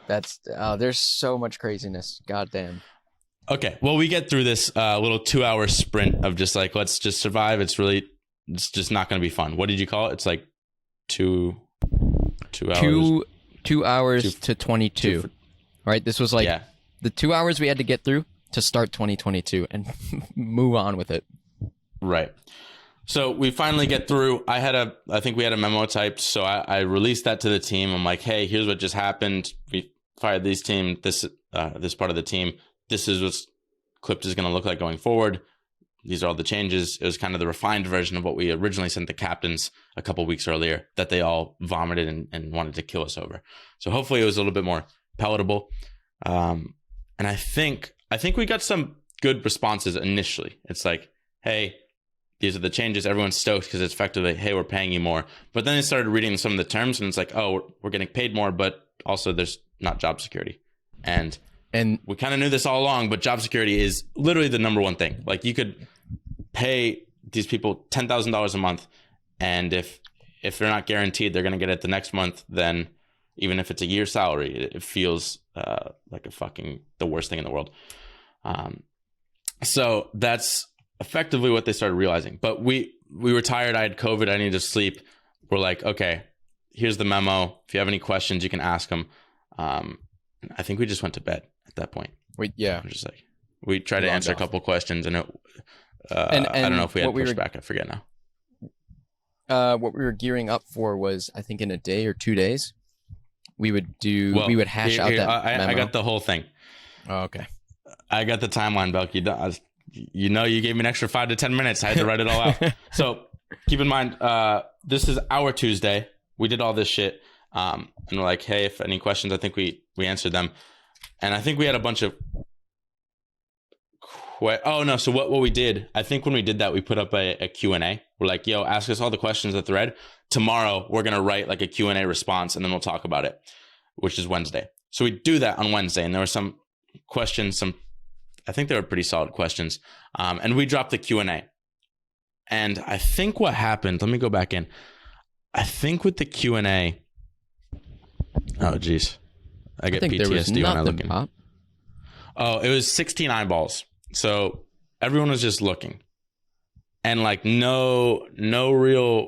S2: That's there's so much craziness. God damn.
S1: Okay, well, we get through this little 2-hour sprint of just like, let's just survive. It's just not going to be fun. What did you call it? It's like two hours.
S2: 2 hours to 22. Right? This was like the 2 hours we had to get through to start 2022 and move on with it.
S1: Right. So we finally get through. I think we had a memo typed. So I released that to the team. I'm like, hey, here's what just happened. We fired this team, this part of the team. This is what Clipped is going to look like going forward. These are all the changes. It was kind of the refined version of what we originally sent the captains a couple weeks earlier that they all vomited and wanted to kill us over. So hopefully it was a little bit more palatable. And I think we got some good responses initially. It's like, hey, these are the changes. Everyone's stoked because it's effectively, hey, we're paying you more. But then they started reading some of the terms and it's like, oh, we're getting paid more, but also there's not job security. And we kind of knew this all along, but job security is literally the number one thing. Like, you could pay these people $10,000 a month, and if they're not guaranteed they're going to get it the next month, then even if it's a year's salary, it feels like the worst thing in the world. So that's effectively what they started realizing. But we were tired. I had COVID. I needed to sleep. We're like, okay, here's the memo. If you have any questions, you can ask them. I think we just went to bed at that point.
S2: I'm
S1: just like, we tried to answer a couple questions, and I don't know if we had pushback. I forget now.
S2: What we were gearing up for was, I think in a day or 2 days, we would hash out that memo.
S1: I got the whole thing.
S2: Oh, okay.
S1: I got the timeline, Belky. You gave me an extra 5 to 10 minutes. I had to write it all out. So keep in mind, this is our Tuesday. We did all this shit. And we're like, hey, if any questions, I think we answered them. And I think we had a bunch of so what we did, I think when we did that, we put up a Q&A. We're like, yo, ask us all the questions in the thread. Tomorrow, we're going to write like a Q&A response, and then we'll talk about it, which is Wednesday. So we do that on Wednesday, and there were some questions, I think they were pretty solid questions. And we dropped the Q&A. And I think what happened, let me go back in. I think with the Q&A, oh, geez. I get PTSD when I look in. Oh, it was 16 eyeballs. So everyone was just looking, and like no real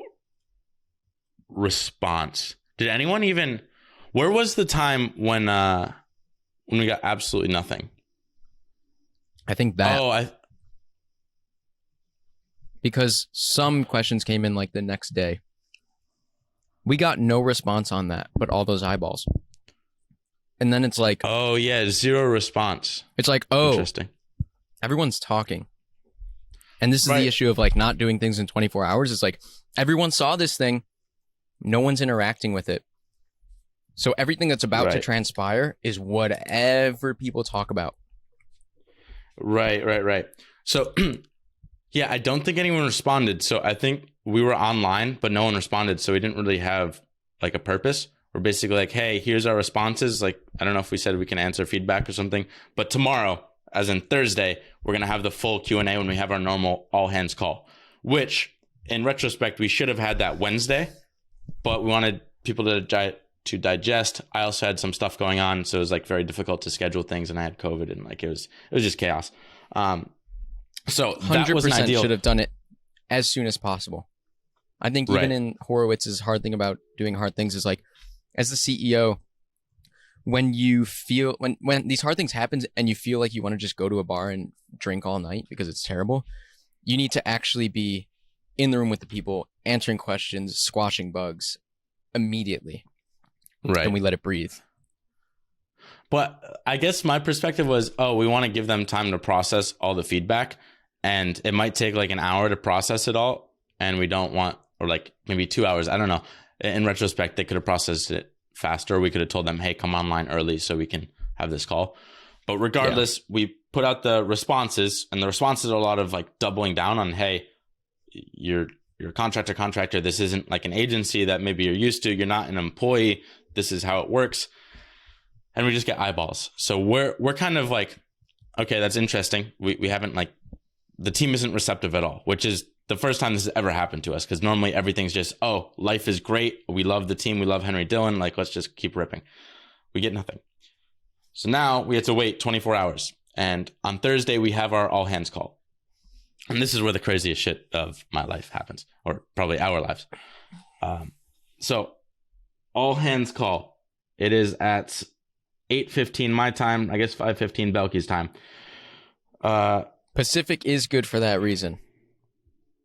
S1: response. Did anyone even? Where was the time when we got absolutely nothing?
S2: I think that. Because some questions came in like the next day. We got no response on that, but all those eyeballs. And then it's like,
S1: oh yeah, zero response.
S2: It's like,
S1: interesting.
S2: Everyone's talking. And this is the issue of like not doing things in 24 hours. It's like everyone saw this thing. No one's interacting with it. So everything that's about to transpire is whatever people talk about.
S1: Right. So yeah, I don't think anyone responded. So I think we were online, but no one responded. So we didn't really have like a purpose. We're basically like, hey, here's our responses. Like, I don't know if we said we can answer feedback or something, but tomorrow, as in Thursday, we're going to have the full Q&A when we have our normal all hands call, which in retrospect, we should have had that Wednesday, but we wanted people to digest. I also had some stuff going on. So it was like very difficult to schedule things, and I had COVID, and like, it was just chaos. So
S2: 100% should have done it as soon as possible. I think even in Horowitz's hard thing about doing hard things is like, as the CEO, when you feel when these hard things happen and you feel like you want to just go to a bar and drink all night because it's terrible, you need to actually be in the room with the people, answering questions, squashing bugs immediately.
S1: Right.
S2: And we let it breathe.
S1: But I guess my perspective was, we want to give them time to process all the feedback, and it might take like an hour to process it all. And we don't want or like maybe 2 hours. I don't know. In retrospect, they could have processed it faster. We could have told them, hey, come online early so we can have this call. But regardless, we put out the responses, and the responses are a lot of like doubling down on, hey, you're a contractor. This isn't like an agency that maybe you're used to. You're not an employee. This is how it works. And we just get eyeballs. So we're kind of like, okay, that's interesting. We haven't like, the team isn't receptive at all, which is the first time this has ever happened to us. Because normally everything's just, oh, life is great. We love the team. We love Henry Dillon. Like, let's just keep ripping. We get nothing. So now we have to wait 24 hours. And on Thursday, we have our all hands call. And this is where the craziest shit of my life happens, or probably our lives. So all hands call. It is at 8:15 my time, I guess 5:15 Belky's time.
S2: Pacific is good for that reason.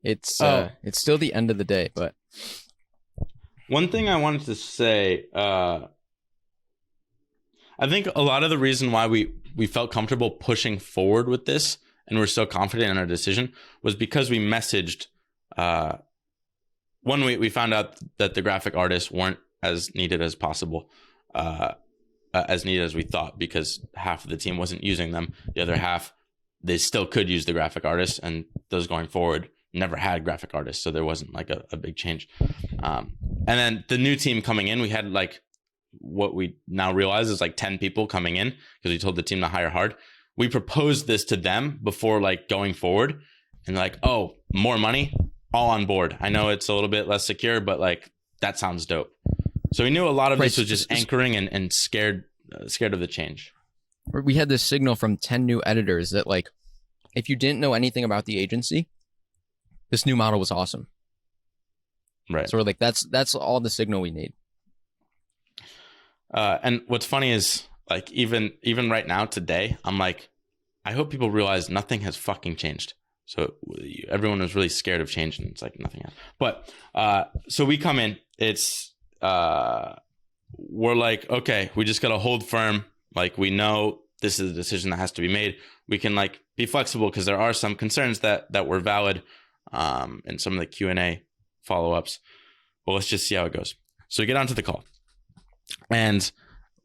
S2: It's still the end of the day, but
S1: one thing I wanted to say, I think a lot of the reason why we felt comfortable pushing forward with this and we're so confident in our decision was because we messaged. One, we found out that the graphic artists weren't as needed as possible, as needed as we thought, because half of the team wasn't using them. The other half, they still could use the graphic artists, and those going forward never had graphic artists, so there wasn't like a big change. And then the new team coming in, we had like what we now realize is like 10 people coming in because we told the team to hire hard. We proposed this to them before like going forward, and like, oh, more money, all on board. I know it's a little bit less secure, but like that sounds dope. So we knew a lot of this was just anchoring and scared of the change.
S2: We had this signal from 10 new editors that like, if you didn't know anything about the agency, this new model was awesome.
S1: Right.
S2: So we're like, that's all the signal we need.
S1: And what's funny is like, even right now today, I'm like, I hope people realize nothing has fucking changed. So everyone was really scared of change, and it's like nothing happened. But so we come in, it's we're like, okay, we just gotta hold firm. Like, we know this is a decision that has to be made. We can like be flexible because there are some concerns that were valid in some of the Q&A follow-ups. But let's just see how it goes. So we get onto the call. And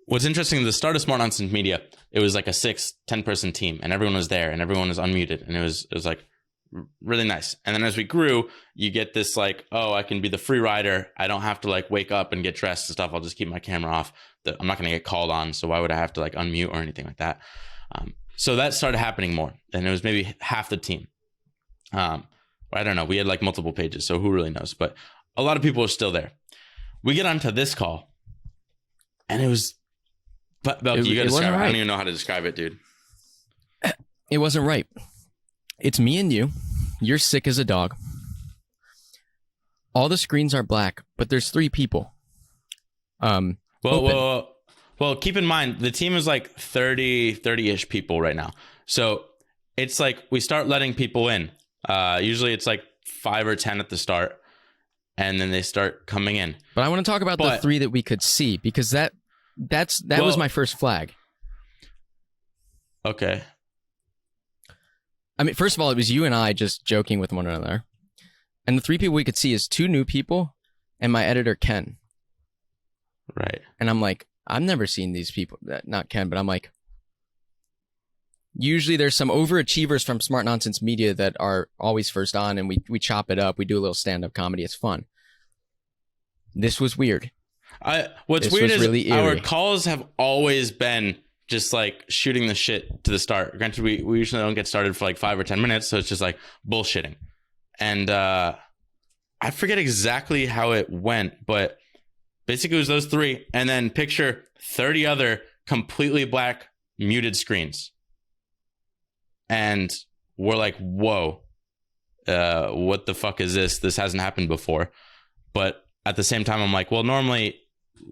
S1: what's interesting, the start of Smart Nonsense Media, it was like a 6-10 person team, and everyone was there and everyone was unmuted, and it was like really nice. And then as we grew, you get this like, oh, I can be the free rider. I don't have to like wake up and get dressed and stuff. I'll just keep my camera off. I'm not going to get called on, so why would I have to like unmute or anything like that? So that started happening more, and it was maybe half the team. I don't know. We had like multiple pages, so who really knows? But a lot of people are still there. We get onto this call, and it was, but Belky, you got to describe it. Right. I don't even know how to describe it, dude.
S2: It wasn't right. It's me and you. You're sick as a dog. All the screens are black, but there's 3 people.
S1: Well, keep in mind, the team is like 30-ish people right now. So it's like we start letting people in. Usually it's like 5 or 10 at the start, and then they start coming in.
S2: But I want to talk about the 3 that we could see, because that was my first flag.
S1: Okay.
S2: I mean, first of all, it was you and I just joking with one another. And the 3 people we could see is 2 new people and my editor, Ken.
S1: Right.
S2: And I'm like, I've never seen these people. Not Ken, but I'm like, usually there's some overachievers from Smart Nonsense Media that are always first on, and we chop it up. We do a little stand-up comedy. It's fun. This was weird.
S1: What's weird is really our calls have always been just like shooting the shit to the start. Granted, we usually don't get started for like 5 or 10 minutes, so it's just like bullshitting. And I forget exactly how it went, but basically it was those 3, and then picture 30 other completely black muted screens. And we're like, whoa, what the fuck is this? This hasn't happened before. But at the same time, I'm like, well, normally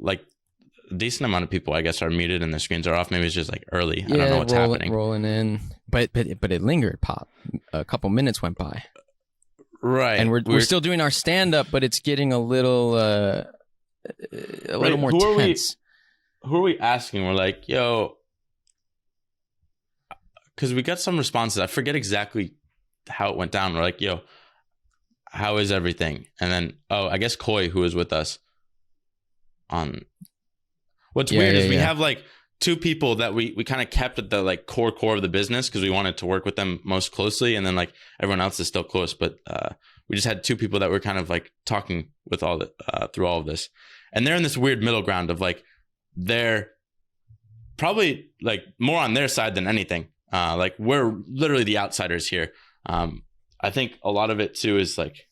S1: like a decent amount of people, I guess, are muted and their screens are off. Maybe it's just like early. I don't know what's happening.
S2: Rolling in. But it lingered, Pop. A couple minutes went by.
S1: Right.
S2: And we're still doing our stand-up, but it's getting a little more tense.
S1: Who are we asking? We're like, yo, because we got some responses. I forget exactly how it went down. We're like, yo, how is everything? And then, I guess Coy, who was with us on. What's weird is we have like two people that we kind of kept at the like core of the business because we wanted to work with them most closely. And then like everyone else is still close. But we just had two people that were kind of like talking with all the through all of this. And they're in this weird middle ground of like, they're probably like more on their side than anything. Like we're literally the outsiders here. I think a lot of it too is like,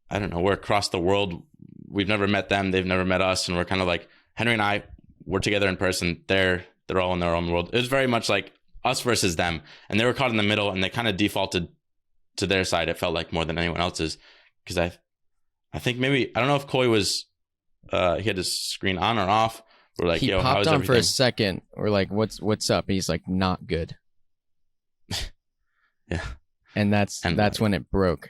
S1: I don't know, we're across the world. We've never met them. They've never met us. And we're kind of like, Henry and I, we're together in person. They're all in their own world. It was very much like us versus them. And they were caught in the middle and they kind of defaulted to their side. It felt like more than anyone else's. Because I think maybe, I don't know if Coy was, he had his screen on or off. We're like,
S2: he
S1: yo,
S2: popped
S1: how is
S2: on
S1: everything?
S2: for a second. We're like, what's up? He's like, not good.
S1: Yeah.
S2: And that's when it broke.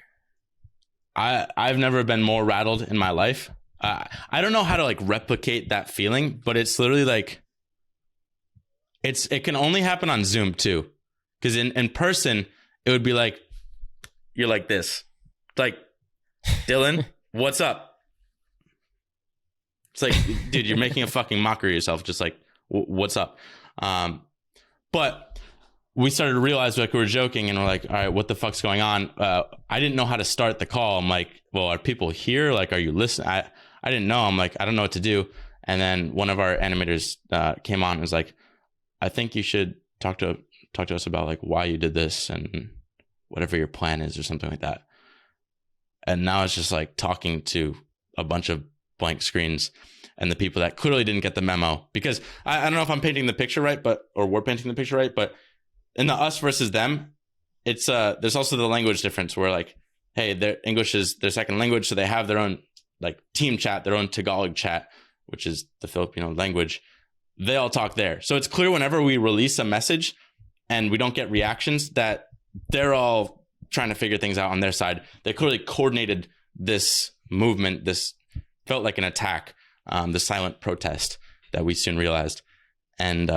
S1: I've never been more rattled in my life. I don't know how to like replicate that feeling, but it's literally like it can only happen on Zoom too. Because in person, it would be like you're like this. Like, Dylan, what's up? It's like, dude, you're making a fucking mockery of yourself. Just like, what's up? But we started to realize like we were joking and we're like, all right, what the fuck's going on? I didn't know how to start the call. I'm like, well, are people here? Like, are you listening? I didn't know. I'm like, I don't know what to do. And then one of our animators came on and was like, I think you should talk to us about like why you did this and whatever your plan is or something like that. And now it's just like talking to a bunch of blank screens and the people that clearly didn't get the memo, because I don't know if I'm painting the picture right, or we're painting the picture right, but in the us versus them, it's there's also the language difference where like, hey, their English is their second language, so they have their own like team chat, their own Tagalog chat, which is the Filipino language. They all talk there. So it's clear whenever we release a message and we don't get reactions that they're all trying to figure things out on their side. They clearly coordinated this movement. This felt like an attack, the silent protest that we soon realized. And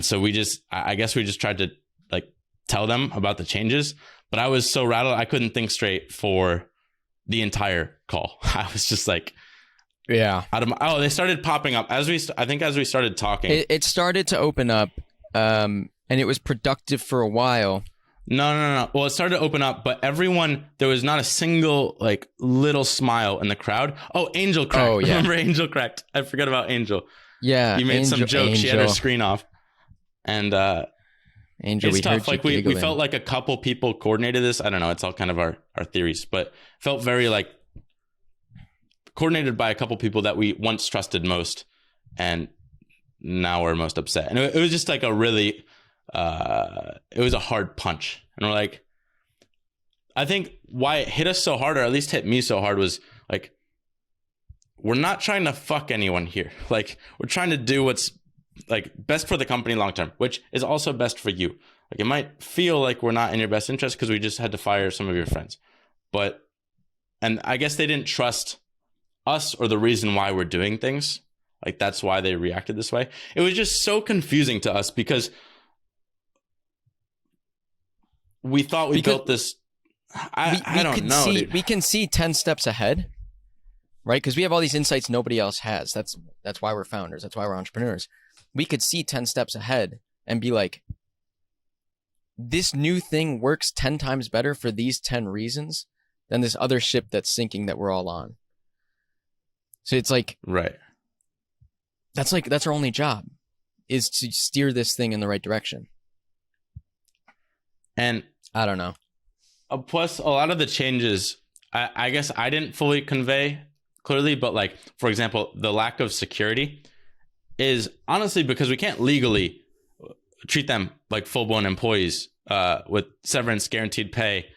S1: so I guess we just tried to like tell them about the changes, but I was so rattled. I couldn't think straight for the entire call. I was just like,
S2: yeah.
S1: They started popping up as we started talking.
S2: It started to open up, and it was productive for a while.
S1: No. Well, it started to open up, but there was not a single like little smile in the crowd. Oh, Angel cracked. Oh, yeah. Remember Angel cracked? I forgot about Angel.
S2: Yeah.
S1: You made some joke. She had her screen off. And
S2: Angel,
S1: it's tough. Like we felt like a couple people coordinated this. I don't know. It's all kind of our theories, but felt very like coordinated by a couple people that we once trusted most, and now we're most upset. And it was just like a really, it was a hard punch. And we're like, I think why it hit us so hard, or at least hit me so hard, was like, we're not trying to fuck anyone here. Like, we're trying to do what's like best for the company long term, which is also best for you. Like, it might feel like we're not in your best interest because we just had to fire some of your friends, and I guess they didn't trust us or the reason why we're doing things. Like, that's why they reacted this way. It was just so confusing to us because we thought we built this. I don't know.
S2: We can see 10 steps ahead, right? Because we have all these insights nobody else has. That's why we're founders. That's why we're entrepreneurs. We could see 10 steps ahead and be like, this new thing works 10 times better for these 10 reasons than this other ship that's sinking that we're all on. So it's like,
S1: right.
S2: That's our only job, is to steer this thing in the right direction.
S1: And
S2: I don't know.
S1: Plus, a lot of the changes, I guess I didn't fully convey clearly, but like, for example, the lack of security is honestly because we can't legally treat them like full-blown employees with severance, guaranteed pay,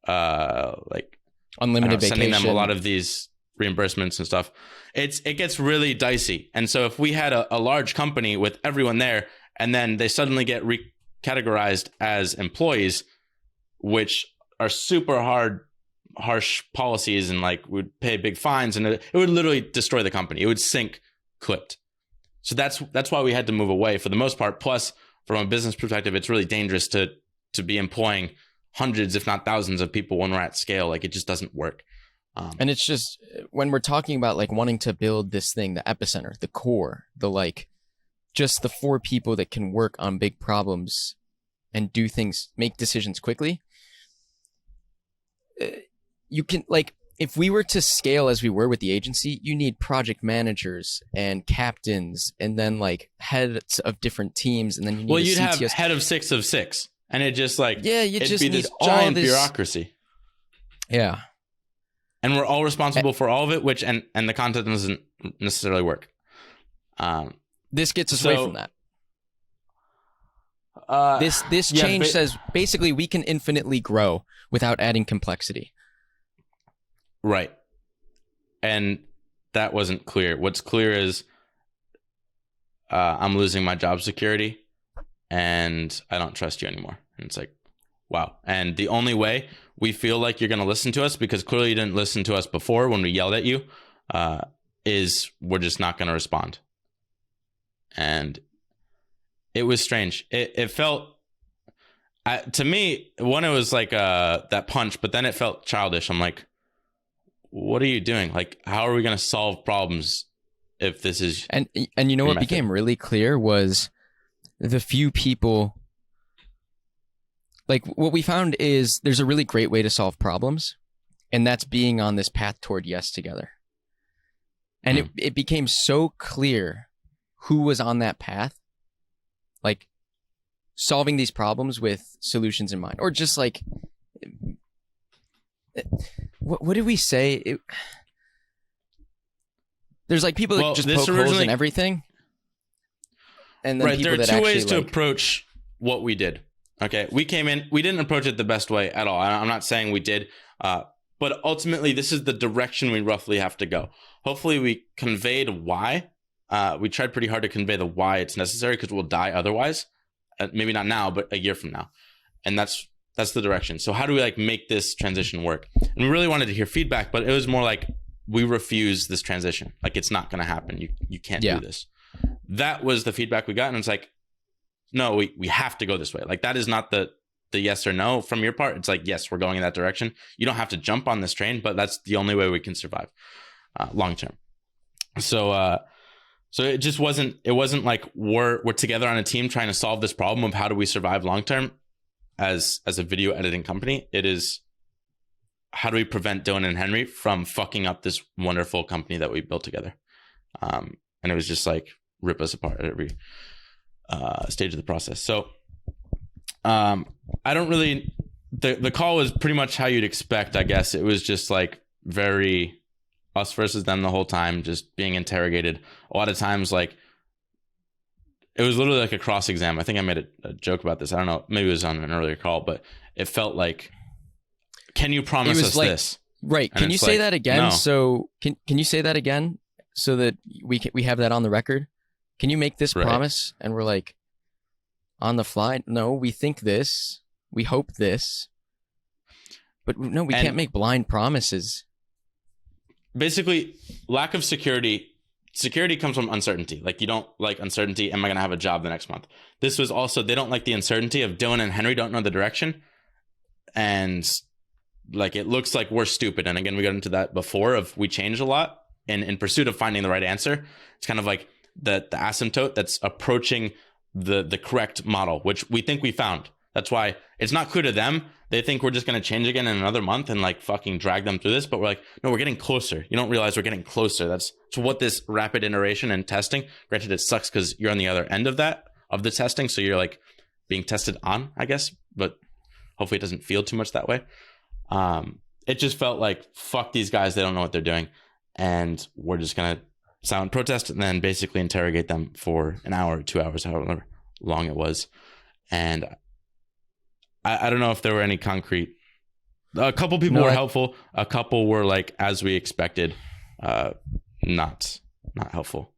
S1: like
S2: unlimited vacation,
S1: sending them a lot of these reimbursements and stuff. It gets really dicey. And so if we had a large company with everyone there and then they suddenly get recategorized as employees, which are super harsh policies, and like would pay big fines, and it would literally destroy the company. It would sink clipped. So that's why we had to move away for the most part. Plus, from a business perspective, it's really dangerous to be employing hundreds, if not thousands of people when we're at scale. Like it just doesn't work.
S2: And it's just when we're talking about like wanting to build this thing, the epicenter, the core, the like, just the 4 people that can work on big problems and do things, make decisions quickly. You can like, if we were to scale as we were with the agency, you need project managers and captains and then like heads of different teams. And then you need
S1: you'd have head of 6 of 6 and it just like,
S2: it'd
S1: just be
S2: need
S1: this
S2: all
S1: giant
S2: this
S1: bureaucracy.
S2: Yeah.
S1: And we're all responsible for all of it, which, and the content doesn't necessarily work.
S2: This gets us away from that. This change says basically we can infinitely grow without adding complexity.
S1: Right. And that wasn't clear. What's clear is I'm losing my job security and I don't trust you anymore. And it's like, wow. And the only way we feel like you're going to listen to us, because clearly you didn't listen to us before when we yelled at you, is we're just not going to respond. And it was strange. It felt, to me, one, it was like that punch, but then it felt childish. I'm like, what are you doing? Like, how are we going to solve problems if this is...
S2: And you know what became really clear was the few people... Like, what we found is there's a really great way to solve problems, and that's being on this path toward yes together. And it became so clear who was on that path, like solving these problems with solutions in mind, or just like... What did we say? There's like people that just poke holes in everything. And then people
S1: there are
S2: that
S1: two ways to
S2: like...
S1: approach what we did. Okay, we came in, we didn't approach it the best way at all. I'm not saying we did, but ultimately this is the direction we roughly have to go. Hopefully we conveyed why. We tried pretty hard to convey the why it's necessary, because we'll die otherwise. Maybe not now, but a year from now. And that's the direction. So how do we like make this transition work? And we really wanted to hear feedback, but it was more like, we refuse this transition. Like, it's not going to happen. You can't do this. That was the feedback we got. And it's like, no, we have to go this way. Like, that is not the yes or no from your part. It's like, yes, we're going in that direction. You don't have to jump on this train, but that's the only way we can survive long term. So it just wasn't like we're together on a team trying to solve this problem of how do we survive long term as a video editing company. It is, how do we prevent Dylan and Henry from fucking up this wonderful company that we built together? And it was just like, rip us apart at every stage of the process. So I don't really, the call was pretty much how you'd expect, I guess. It was just like very us versus them the whole time, just being interrogated. A lot of times, like, it was literally like a cross exam. I think I made a joke about this. I don't know, maybe it was on an earlier call, but it felt like, can you promise us like, this?
S2: Right.
S1: And
S2: can you say that again?
S1: No.
S2: So can you say that again so that we have that on the record? Can you make this promise? And we're like, on the fly, no, we think this, we hope this, but no, we can't make blind promises.
S1: Basically, lack of security comes from uncertainty. Like, you don't like uncertainty. Am I going to have a job the next month? This was also, they don't like the uncertainty of Dylan and Henry don't know the direction. And like, it looks like we're stupid. And again, we got into that before of we changed a lot in pursuit of finding the right answer. It's kind of like the asymptote that's approaching the correct model, which we think we found. That's why it's not clear to them. They think we're just going to change again in another month and like fucking drag them through this. But we're like, no, we're getting closer. You don't realize we're getting closer. That's what this rapid iteration and testing, granted it sucks because you're on the other end of that, of the testing. So you're like being tested on, I guess, but hopefully it doesn't feel too much that way. It just felt like, fuck these guys. They don't know what they're doing. And we're just going to silent protest and then basically interrogate them for an hour, 2 hours, however long it was. And I don't know if there were any concrete. A couple people were helpful. A couple were like, as we expected, not helpful.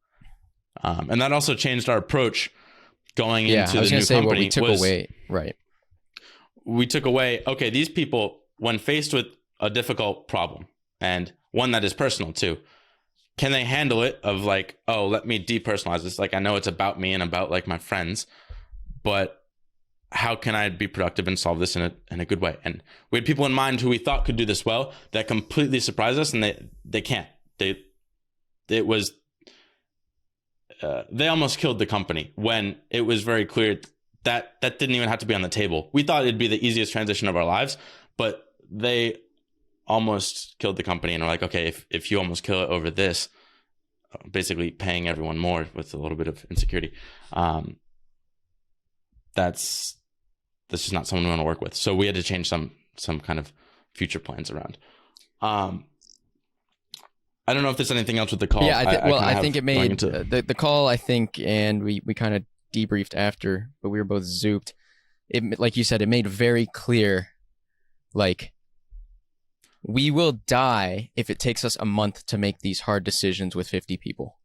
S1: And that also changed our approach going into the new company. What we took away,
S2: right?
S1: We took away, okay, these people, when faced with a difficult problem and one that is personal too, can they handle it of like, oh, let me depersonalize this. Like, I know it's about me and about like my friends, but how can I be productive and solve this in a good way? And we had people in mind who we thought could do this well that completely surprised us, and they can't. They almost killed the company when it was very clear that didn't even have to be on the table. We thought it'd be the easiest transition of our lives, but they almost killed the company, and we're like, okay, if you almost kill it over this, basically paying everyone more with a little bit of insecurity, that's just not someone we want to work with. So we had to change some kind of future plans around. I don't know if there's anything else with the call.
S2: Yeah, I think it made the call, I think, and we kind of debriefed after, but we were both zooped. It, like you said, it made very clear, like, we will die if it takes us a month to make these hard decisions with 50 people.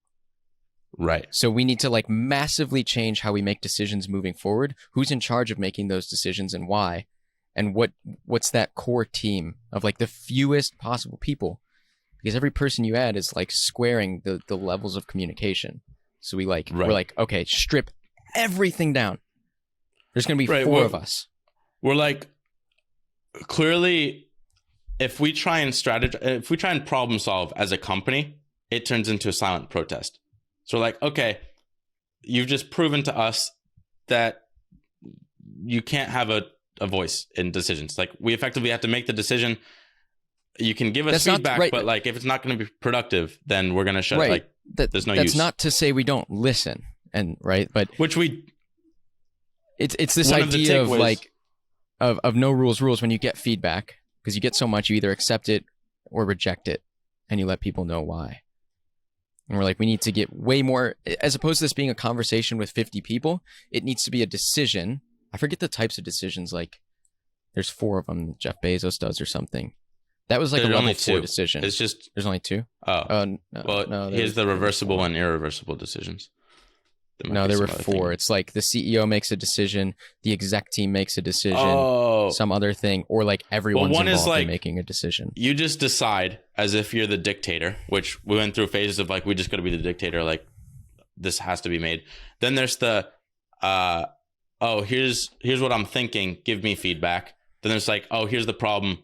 S1: Right.
S2: So we need to like massively change how we make decisions moving forward. Who's in charge of making those decisions and why? And what's that core team of like the fewest possible people? Because every person you add is like squaring the levels of communication. So we're like, okay, strip everything down. There's going to be four of us. We're
S1: like, clearly, if we try and problem solve as a company, it turns into a silent protest. So we're like, okay, you've just proven to us that you can't have a voice in decisions. Like, we effectively have to make the decision. You can give us feedback, but like, if it's not going to be productive, then we're going to shut it. Like, there's no use. That's
S2: not to say we don't listen, and but it's this idea of like of no rules when you get feedback, because you get so much, you either accept it or reject it, and you let people know why. And we're like, we need to get way more, as opposed to this being a conversation with 50 people, it needs to be a decision. I forget the types of decisions, like there's 4 of them Jeff Bezos does or something. That was like a level 4 decision.
S1: It's just...
S2: There's only 2?
S1: No, here's the reversible and irreversible decisions.
S2: No, there were 4. It's like the CEO makes a decision, the exec team makes a decision, some other thing, or like everyone's involved in making a decision.
S1: You just decide as if you're the dictator, which we went through phases of like, we just got to be the dictator, like this has to be made. Then there's the, here's what I'm thinking, give me feedback. Then there's like, here's the problem,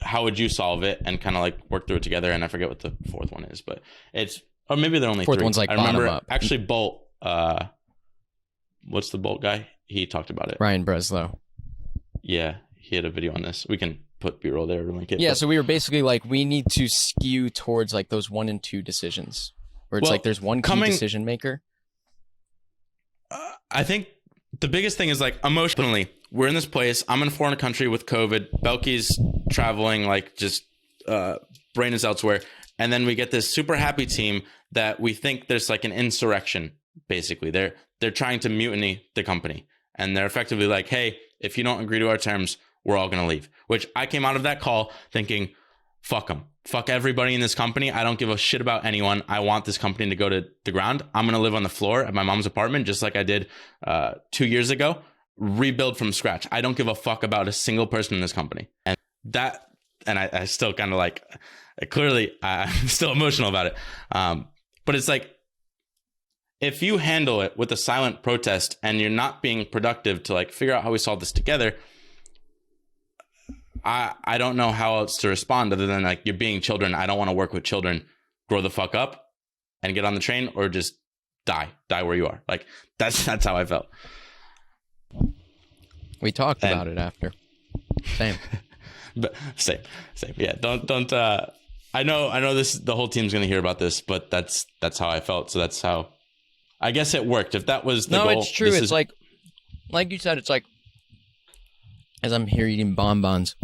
S1: how would you solve it? And kind of like work through it together. And I forget what the 4th one is, but it's, or maybe they're only 3.
S2: 4th one's like bottom up.
S1: Actually, Bolt, what's the Bolt guy? He talked about it.
S2: Ryan Breslow.
S1: Yeah, he had a video on this. We can put B-roll there to link it.
S2: Yeah, so we were basically like, we need to skew towards like those 1 and 2 decisions, where it's like there's one key decision maker.
S1: I think the biggest thing is like, emotionally, we're in this place. I'm in a foreign country with COVID. Belky's traveling, like just brain is elsewhere. And then we get this super happy team that we think there's like an insurrection. Basically, they're trying to mutiny the company, and they're effectively like, hey, if you don't agree to our terms, we're all going to leave. Which I came out of that call thinking, fuck them. Fuck everybody in this company. I don't give a shit about anyone. I want this company to go to the ground. I'm going to live on the floor at my mom's apartment, just like I did 2 years ago. Rebuild from scratch. I don't give a fuck about a single person in this company. And I still kind of like, clearly, I'm still emotional about it. But it's like, if you handle it with a silent protest and you're not being productive to like figure out how we solve this together, I don't know how else to respond other than like, you're being children. I don't want to work with children. Grow the fuck up and get on the train, or just die where you are. Like that's how I felt.
S2: We talked about it after. Same.
S1: But same. Yeah. Don't. I know this. The whole team's gonna hear about this, but that's how I felt. So that's how. I guess it worked. If that was the goal.
S2: No, it's true. It's like you said. It's like, as I'm here eating bonbons,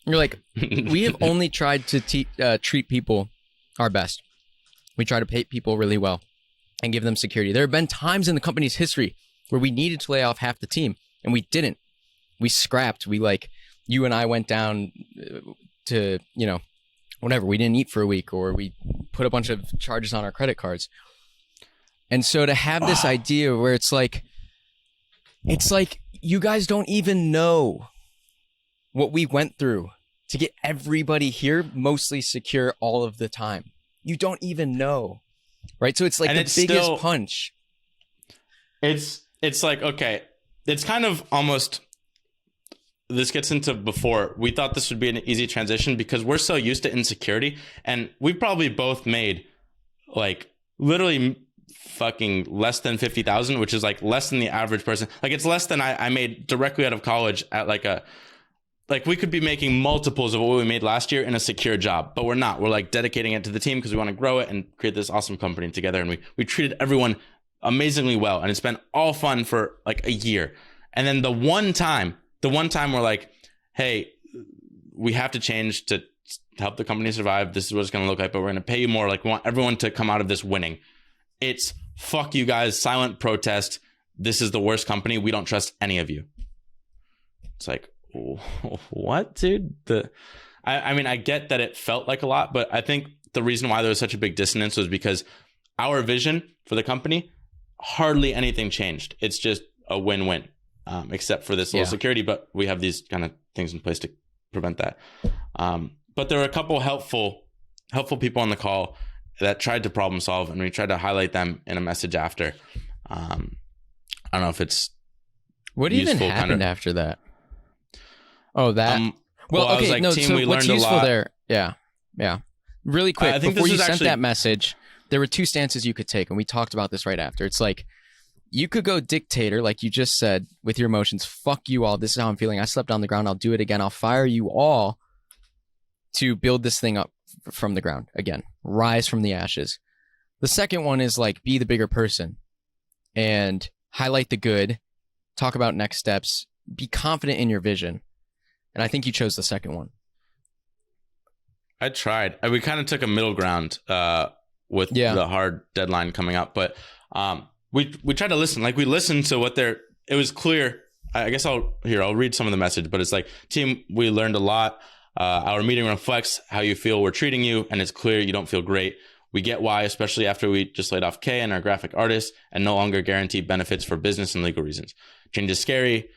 S2: you're like, we have only tried to treat people our best. We try to pay people really well and give them security. There have been times in the company's history where we needed to lay off half the team, and we didn't. We scrapped. We like, you and I went down to, whatever. We didn't eat for a week, or we put a bunch of charges on our credit cards. And so to have this idea where it's like you guys don't even know what we went through to get everybody here mostly secure all of the time. You don't even know, right? So it's like the biggest punch.
S1: It's like, okay, it's kind of almost, this gets into before. We thought this would be an easy transition because we're so used to insecurity, and we probably both made like literally fucking less than 50,000, which is like less than the average person. Like it's less than I made directly out of college at like we could be making multiples of what we made last year in a secure job, but we're not. We're like dedicating it to the team because we want to grow it and create this awesome company together. And we treated everyone amazingly well, and it's been all fun for like a year. And then the one time we're like, hey, we have to change to help the company survive. This is what it's going to look like, but we're going to pay you more. Like we want everyone to come out of this winning. It's fuck you guys, silent protest. This is the worst company. We don't trust any of you. It's like, what, dude? I mean, I get that it felt like a lot, but I think the reason why there was such a big dissonance was because our vision for the company, hardly anything changed. It's just a win-win, except for this little security, but we have these kind of things in place to prevent that. But there were a couple helpful people on the call that tried to problem solve, and we tried to highlight them in a message after. I don't know if it's
S2: what even happened after that. Oh, that. Well, okay, like, no. Team, so what's useful there? Yeah. Really quick, I think before you sent that message, there were two stances you could take, and we talked about this right after. It's like you could go dictator, like you just said, with your emotions. Fuck you all. This is how I'm feeling. I slept on the ground. I'll do it again. I'll fire you all to build this thing up from the ground again. Rise from the ashes. The second one is like be the bigger person and highlight the good. Talk about next steps. Be confident in your vision. And I think you chose the second one.
S1: I tried. We kind of took a middle ground with the hard deadline coming up, but we tried to listen. Like we listened to what it was clear. I guess I'll read some of the message, but it's like, team, we learned a lot. Our meeting reflects how you feel we're treating you, and it's clear you don't feel great. We get why, especially after we just laid off Kay and our graphic artist and no longer guarantee benefits for business and legal reasons. Change is scary.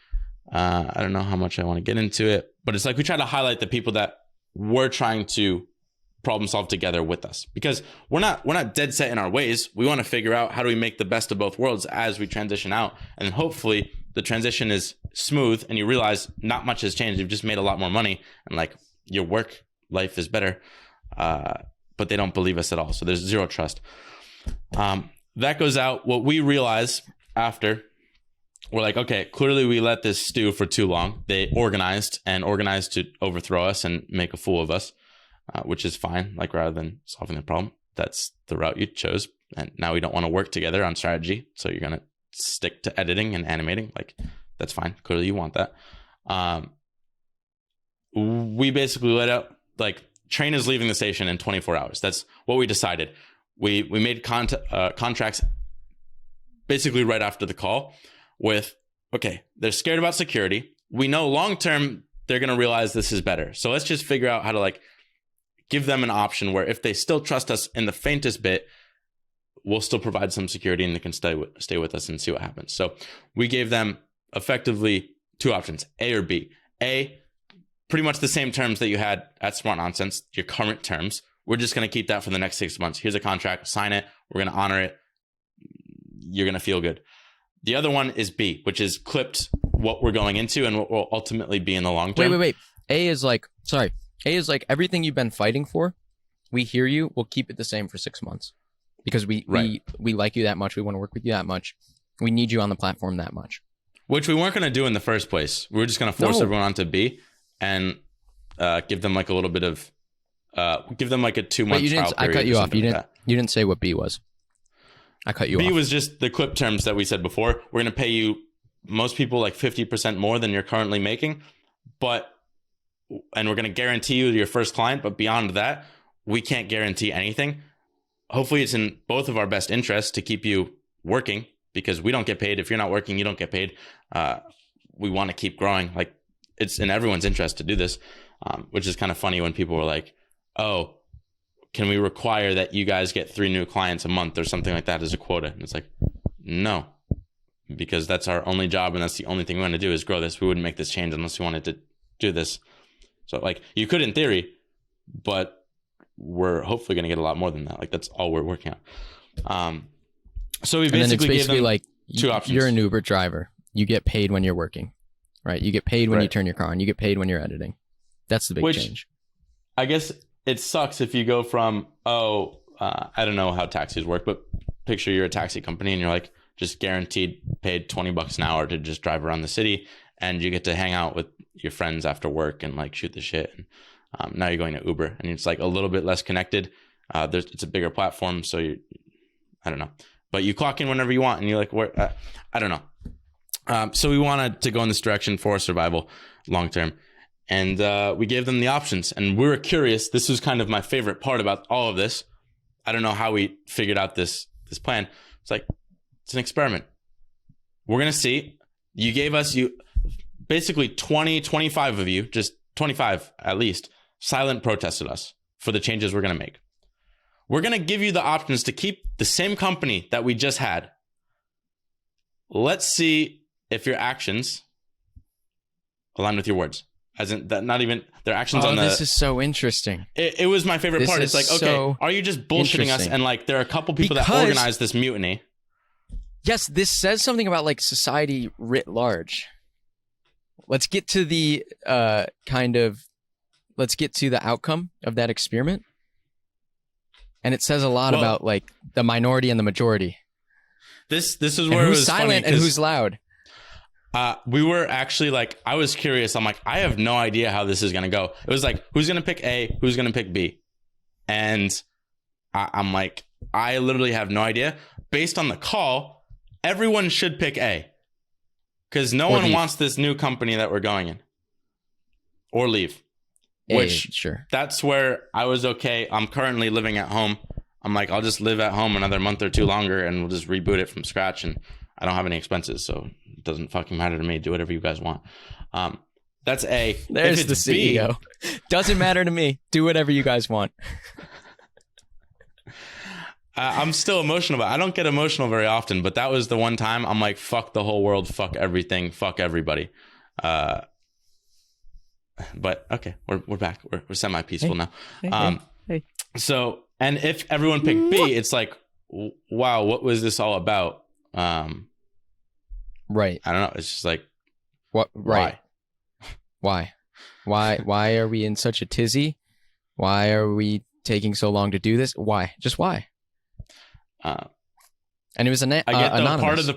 S1: I don't know how much I want to get into it, but it's like we try to highlight the people that we're trying to problem solve together with us, because we're not dead set in our ways. We want to figure out how do we make the best of both worlds as we transition out, and hopefully the transition is smooth and you realize not much has changed. You've just made a lot more money and like your work life is better, but they don't believe us at all. So there's zero trust. That goes out. What we realize after, we're like, okay, clearly we let this stew for too long. They organized to overthrow us and make a fool of us, which is fine. Like rather than solving the problem, that's the route you chose. And now we don't want to work together on strategy. So you're going to stick to editing and animating. Like that's fine. Clearly you want that. We basically let out, like, train is leaving the station in 24 hours. That's what we decided. We made contracts basically right after the call with, okay, they're scared about security. We know long-term they're going to realize this is better. So let's just figure out how to like give them an option where if they still trust us in the faintest bit, we'll still provide some security and they can stay with us and see what happens. So we gave them effectively two options, A or B. A, pretty much the same terms that you had at Smart Nonsense, your current terms. We're just going to keep that for the next 6 months. Here's a contract, sign it. We're going to honor it. You're going to feel good. The other one is B, which is clipped what we're going into and what will ultimately be in the long term.
S2: Wait. A is like everything you've been fighting for. We hear you. We'll keep it the same for 6 months because we like you that much. We want to work with you that much. We need you on the platform that much.
S1: Which we weren't going to do in the first place. We were just going to force everyone onto B and give them like a little bit of, give them like a 2-month trial period. I
S2: cut you off. You didn't say what B was. I cut you off.
S1: B was just the clip terms that we said before. We're going to pay you, most people, like 50% more than you're currently making, and we're going to guarantee you your first client. But beyond that, we can't guarantee anything. Hopefully it's in both of our best interests to keep you working, because we don't get paid. If you're not working, you don't get paid. We want to keep growing. Like, it's in everyone's interest to do this, which is kind of funny when people were like, oh, can we require that you guys get 3 new clients a month or something like that as a quota? And it's like, no, because that's our only job. And that's the only thing we want to do is grow this. We wouldn't make this change unless we wanted to do this. So like you could in theory, but we're hopefully going to get a lot more than that. Like that's all we're working on. So we basically gave them like 2 options.
S2: You're an Uber driver you get paid when you're working, right? You get paid when you turn your car on. You get paid when you're editing. That's the big change.
S1: I guess it sucks if you go from, I don't know how taxis work, but picture you're a taxi company and you're like just guaranteed paid $20 an hour to just drive around the city, and you get to hang out with your friends after work and like shoot the shit. And now you're going to Uber and it's like a little bit less connected. It's a bigger platform, so I don't know, but you clock in whenever you want and you're like, where? I don't know. So we wanted to go in this direction for survival long term. And we gave them the options, and we were curious. This was kind of my favorite part about all of this. I don't know how we figured out this plan. It's like, it's an experiment. We're going to see. You gave us, basically 20, 25 of you, just 25 at least, silent protested us for the changes we're going to make. We're going to give you the options to keep the same company that we just had. Let's see if your actions align with your words. As in that, not even their actions on the.
S2: This is so interesting.
S1: It was my favorite part. It's like, okay, are you just bullshitting us? And like, there are a couple people that organized this mutiny.
S2: Yes, this says something about like society writ large. Let's get to the let's get to the outcome of that experiment. And it says a lot about like the minority and the majority. This is where it was silent and who's loud.
S1: We were actually like, I was curious. I'm like, I have no idea how this is going to go. It was like, who's going to pick A? Who's going to pick B? And I'm like, I literally have no idea. Based on the call, everyone should pick A. Because no one wants this new company that we're going in. Or leave.
S2: Sure.
S1: That's where I was okay. I'm currently living at home. I'm like, I'll just live at home another month or two longer and we'll just reboot it from scratch. And I don't have any expenses, so it doesn't fucking matter to me. Do whatever you guys want. That's A.
S2: There's the CEO. Doesn't matter to me. Do whatever you guys want.
S1: I'm still emotional, but I don't get emotional very often. But that was the one time I'm like, fuck the whole world, fuck everything, fuck everybody. But okay, we're back. We're semi-peaceful now.
S2: Hey.
S1: So, and if everyone picked B, it's like, wow, what was this all about?
S2: Right.
S1: I don't know. It's just like,
S2: what? Right. Why are we in such a tizzy? Why are we taking so long to do this? Why? Just why? And it was
S1: I get
S2: anonymous.
S1: Part of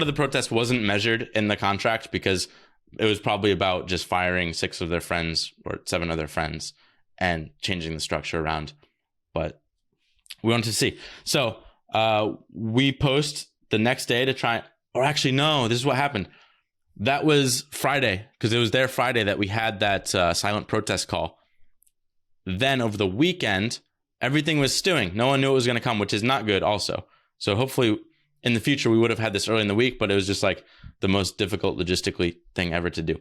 S1: the protest wasn't measured in the contract because it was probably about just firing 6 of their friends or 7 of their friends and changing the structure around. But we wanted to see. So we post the next day to try, or actually, no, this is what happened. That was Friday, because it was their Friday that we had that silent protest call. Then over the weekend, everything was stewing. No one knew it was going to come, which is not good also. So hopefully in the future, we would have had this early in the week, but it was just like the most difficult logistically thing ever to do.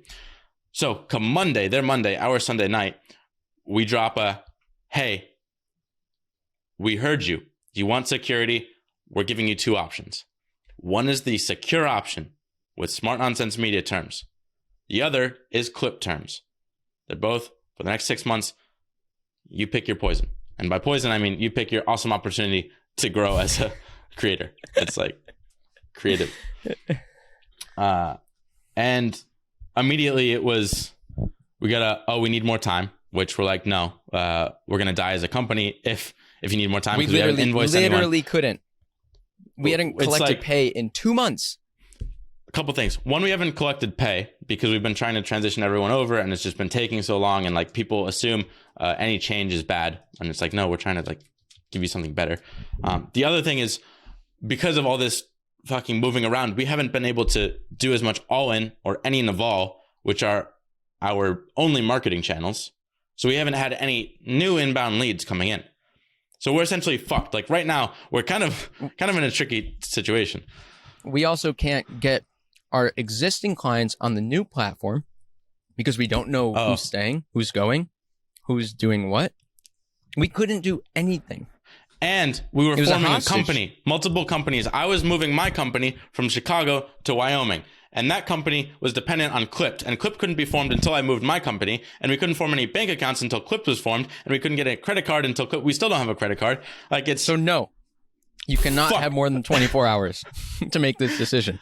S1: So come Monday, our Sunday night, we drop hey, we heard you. You want security? We're giving you 2 options. One is the secure option with Smart Nonsense Media terms. The other is clip terms. They're both for the next 6 months. You pick your poison. And by poison, I mean you pick your awesome opportunity to grow as a creator. It's like creative. And immediately it was, we need more time, which we're like, no, we're going to die as a company if you need more time.
S2: We literally couldn't. We hadn't collected pay in 2 months.
S1: A couple things. One, we haven't collected pay because we've been trying to transition everyone over and it's just been taking so long. And like people assume any change is bad. And it's like, no, we're trying to like give you something better. The other thing is because of all this fucking moving around, we haven't been able to do as much all-in or any Naval, which are our only marketing channels. So we haven't had any new inbound leads coming in. So we're essentially fucked. Like right now, we're kind of in a tricky situation.
S2: We also can't get our existing clients on the new platform because we don't know who's staying, who's going, who's doing what. We couldn't do anything.
S1: And we were forming a company, multiple companies. I was moving my company from Chicago to Wyoming. And that company was dependent on Clipped. And Clipped couldn't be formed until I moved my company. And we couldn't form any bank accounts until Clipped was formed. And we couldn't get a credit card until Clipped. We still don't have a credit card. Like it's...
S2: So no. You cannot
S1: Fuck.
S2: have more than 24 hours to make this decision.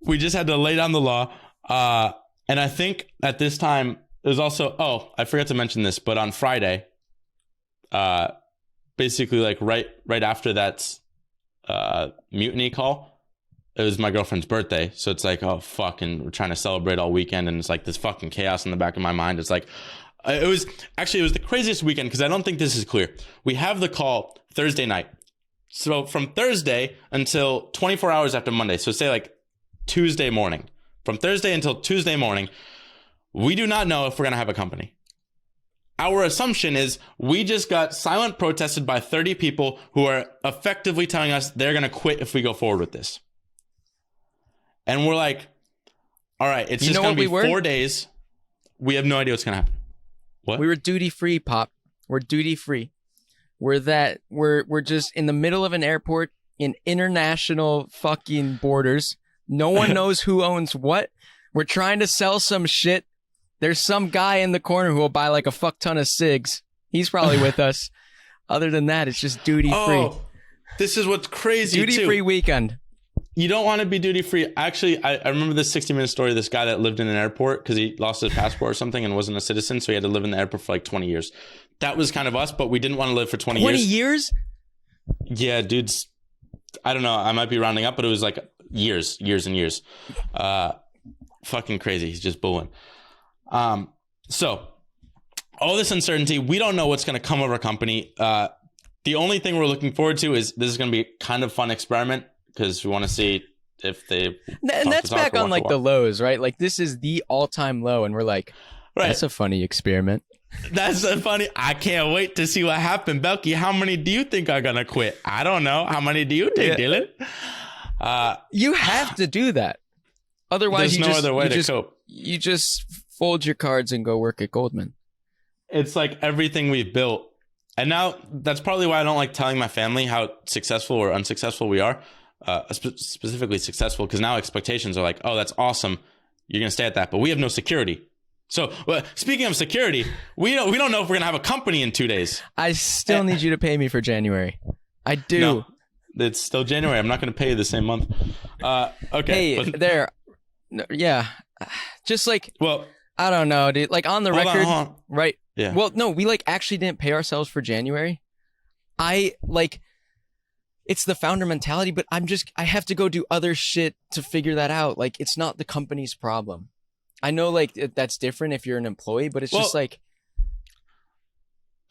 S1: We just had to lay down the law. And I think at this time, there's also, I forgot to mention this, but on Friday, basically like right after that mutiny call, it was my girlfriend's birthday. So it's like, oh, fuck. And we're trying to celebrate all weekend. And it's like this fucking chaos in the back of my mind. It's like, it was the craziest weekend because I don't think this is clear. We have the call Thursday night. So from Thursday until 24 hours after Monday, so say like Tuesday morning, from Thursday until Tuesday morning, we do not know if we're going to have a company. Our assumption is we just got silent protested by 30 people who are effectively telling us they're going to quit if we go forward with this. And we're like, all right, it's just going to be 4 days. We have no idea what's going to happen. What?
S2: We were duty free, Pop. We're duty free. We're just in the middle of an airport in international fucking borders. No one knows who owns what. We're trying to sell some shit. There's some guy in the corner who will buy like a fuck ton of cigs. He's probably with us. Other than that, it's just duty free.
S1: Oh, this is what's crazy.
S2: Duty free weekend.
S1: You don't want to be duty free. Actually, I remember this 60-minute story of this guy that lived in an airport because he lost his passport or something and wasn't a citizen. So he had to live in the airport for like 20 years. That was kind of us, but we didn't want to live for 20 years.
S2: 20 years?
S1: Yeah, dudes. I don't know. I might be rounding up, but it was like years and years. Fucking crazy. He's just bullying. So all this uncertainty, we don't know what's going to come of our company. The only thing we're looking forward to is this is going to be kind of fun experiment because we want to see if they.
S2: And that's back on like the lows, right? Like this is the all-time low, and we're like, that's a funny experiment.
S1: That's so funny. I can't wait to see what happened. Belky, how many do you think are going to quit? I don't know. How many do you think, Dylan?
S2: You have to do that. Otherwise,
S1: there's no other way to cope.
S2: You just fold your cards and go work at Goldman.
S1: It's like everything we've built. And now that's probably why I don't like telling my family how successful or unsuccessful we are. Specifically successful, because now expectations are like, oh, that's awesome. You're going to stay at that. But we have no security. So speaking of security, we don't know if we're going to have a company in 2 days.
S2: I still need you to pay me for January. I do.
S1: No, it's still January. I'm not going to pay you the same month. Okay.
S2: Hey, there. No, yeah. Just like,
S1: well,
S2: I don't know, dude. Like on the record,
S1: hold on.
S2: right?
S1: Yeah.
S2: Well, no, we like actually didn't pay ourselves for January. It's the founder mentality, but I have to go do other shit to figure that out. Like, it's not the company's problem. I know, like, that's different if you're an employee, but it's just like,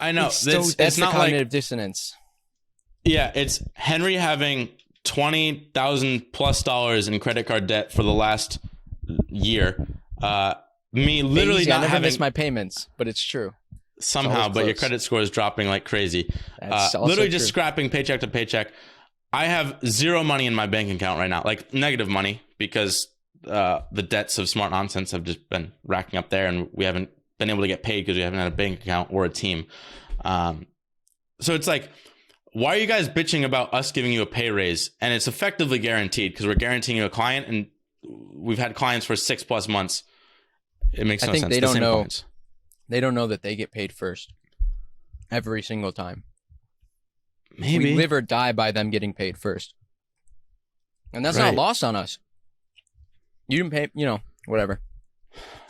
S1: I know
S2: that's
S1: it's
S2: the
S1: not
S2: cognitive
S1: like
S2: dissonance.
S1: Yeah, it's Henry having $20,000+ in credit card debt for the last year. Me literally
S2: I
S1: not
S2: never
S1: having
S2: miss my payments, but it's true.
S1: somehow, but your credit score is dropping like crazy. Literally just scrapping paycheck to paycheck. I have zero money in my bank account right now, like negative money, because the debts of Smart Nonsense have just been racking up there, and we haven't been able to get paid because we haven't had a bank account or a team. So it's like, why are you guys bitching about us giving you a pay raise? And it's effectively guaranteed because we're guaranteeing you a client, and we've had clients for 6+ months. It makes no sense.
S2: I think they don't know. They don't know that they get paid first every single time.
S1: Maybe
S2: we live or die by them getting paid first, and that's not lost on us. You didn't pay, whatever.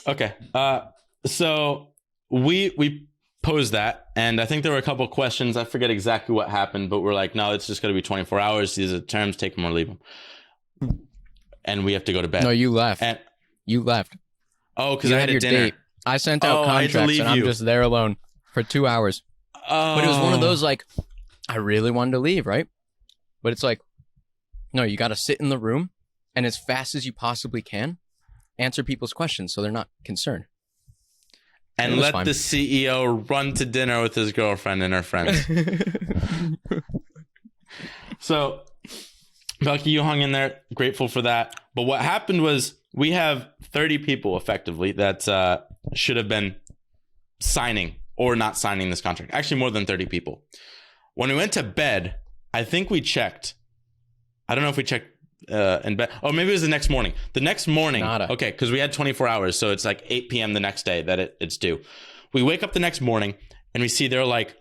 S1: Okay. So we posed that, and I think there were a couple of questions. I forget exactly what happened, but we're like, no, it's just going to be 24 hours. These are the terms. Take them or leave them. And we have to go to bed.
S2: No, you left. You left.
S1: Oh, because I had your
S2: dinner. Date. I sent out contracts, and I'm just there alone for 2 hours.
S1: Oh.
S2: But it was one of those, like, I really wanted to leave, right? But it's like, no, you got to sit in the room and as fast as you possibly can, answer people's questions so they're not concerned.
S1: And let the CEO run to dinner with his girlfriend and her friends. So, Belky, you hung in there. Grateful for that. But what happened was we have 30 people effectively that should have been signing or not signing this contract. Actually, more than 30 people. When we went to bed, I think we checked. I don't know if we checked in bed. Oh, maybe it was the next morning. The next morning. Okay, because we had 24 hours. So it's like 8 p.m. the next day that it's due. We wake up the next morning and we see there are like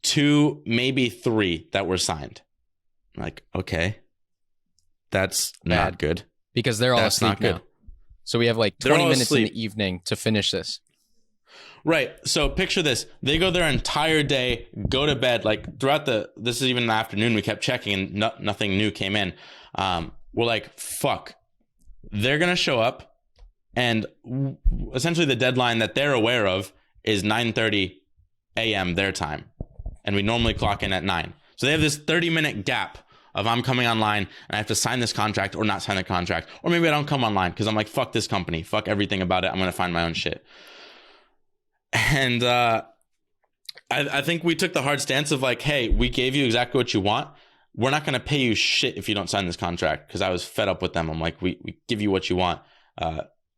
S1: 2, maybe 3 that were signed. I'm like, okay, that's
S2: Bad.
S1: not good.
S2: Because they're all
S1: That's
S2: asleep
S1: not good.
S2: now. So we have like
S1: They're
S2: 20
S1: all
S2: minutes in
S1: asleep.
S2: the evening to finish this.
S1: Right. So picture this. They go their entire day, go to bed. Like throughout this is even in the afternoon, we kept checking and nothing new came in. We're like, fuck. They're going to show up. And essentially the deadline that they're aware of is 9:30 a.m. their time. And we normally clock in at 9. So they have this 30-minute gap of I'm coming online and I have to sign this contract or not sign the contract. Or maybe I don't come online because I'm like, fuck this company. Fuck everything about it. I'm going to find my own shit. And I think we took the hard stance of like, hey, we gave you exactly what you want. We're not going to pay you shit if you don't sign this contract, because I was fed up with them. I'm like, we give you what you want.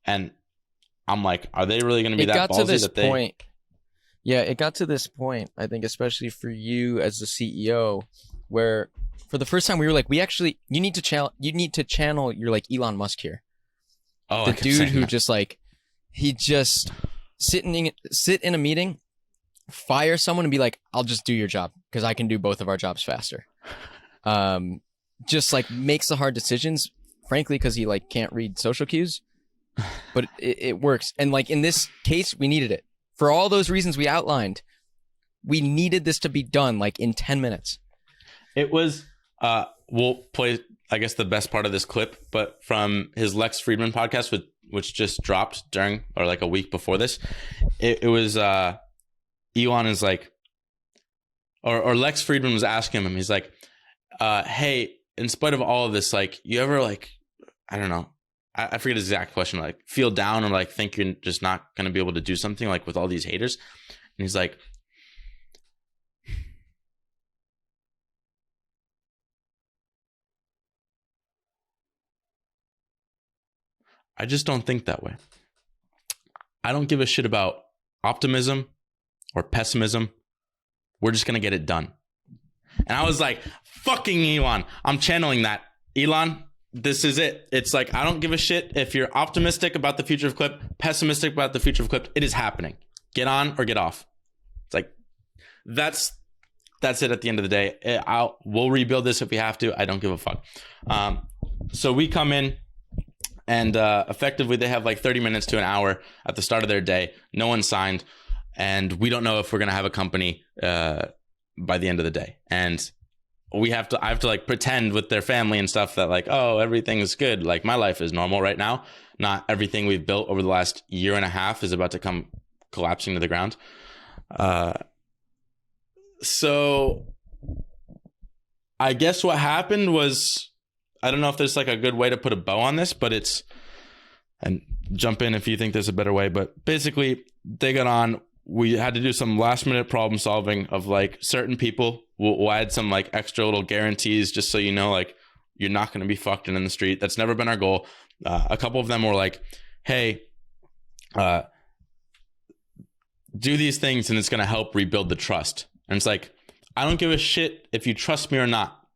S1: And I'm like, are they really going to be that ballsy that they...
S2: point. Yeah, it got to this point, I think, especially for you as the CEO, where for the first time we were like, you need to channel your like Elon Musk here.
S1: Oh,
S2: The dude who just like, he just sit in a meeting, fire someone and be like, I'll just do your job because I can do both of our jobs faster. Just like makes the hard decisions, frankly, because he like can't read social cues, but it works. And like in this case, we needed it for all those reasons we outlined. We needed this to be done like in 10 minutes.
S1: It was, we'll play, I guess, the best part of this clip, but from his Lex Friedman podcast, which just dropped during or like a week before this, it was Elon is like, or Lex Friedman was asking him, he's like, hey, in spite of all of this, like, you ever like, I don't know, I forget his exact question, like feel down or like think you're just not going to be able to do something like with all these haters? And he's like, I just don't think that way. I don't give a shit about optimism or pessimism. We're just going to get it done. And I was like, fucking Elon. I'm channeling that. Elon, this is it. It's like, I don't give a shit if you're optimistic about the future of Clip, pessimistic about the future of Clip. It is happening. Get on or get off. It's like, that's it at the end of the day. We'll rebuild this if we have to. I don't give a fuck. So we come in. And effectively, they have like 30 minutes to an hour at the start of their day. No one signed. And we don't know if we're going to have a company by the end of the day. And I have to like pretend with their family and stuff that like, oh, everything is good. Like my life is normal right now. Not everything we've built over the last year and a half is about to come collapsing to the ground. So I guess what happened was, I don't know if there's like a good way to put a bow on this, but and jump in if you think there's a better way, but basically they got on, we had to do some last minute problem solving of like certain people. We'll add some like extra little guarantees just so you know, like you're not going to be fucked in the street. That's never been our goal. A couple of them were like, hey, do these things and it's going to help rebuild the trust. And it's like, I don't give a shit if you trust me or not.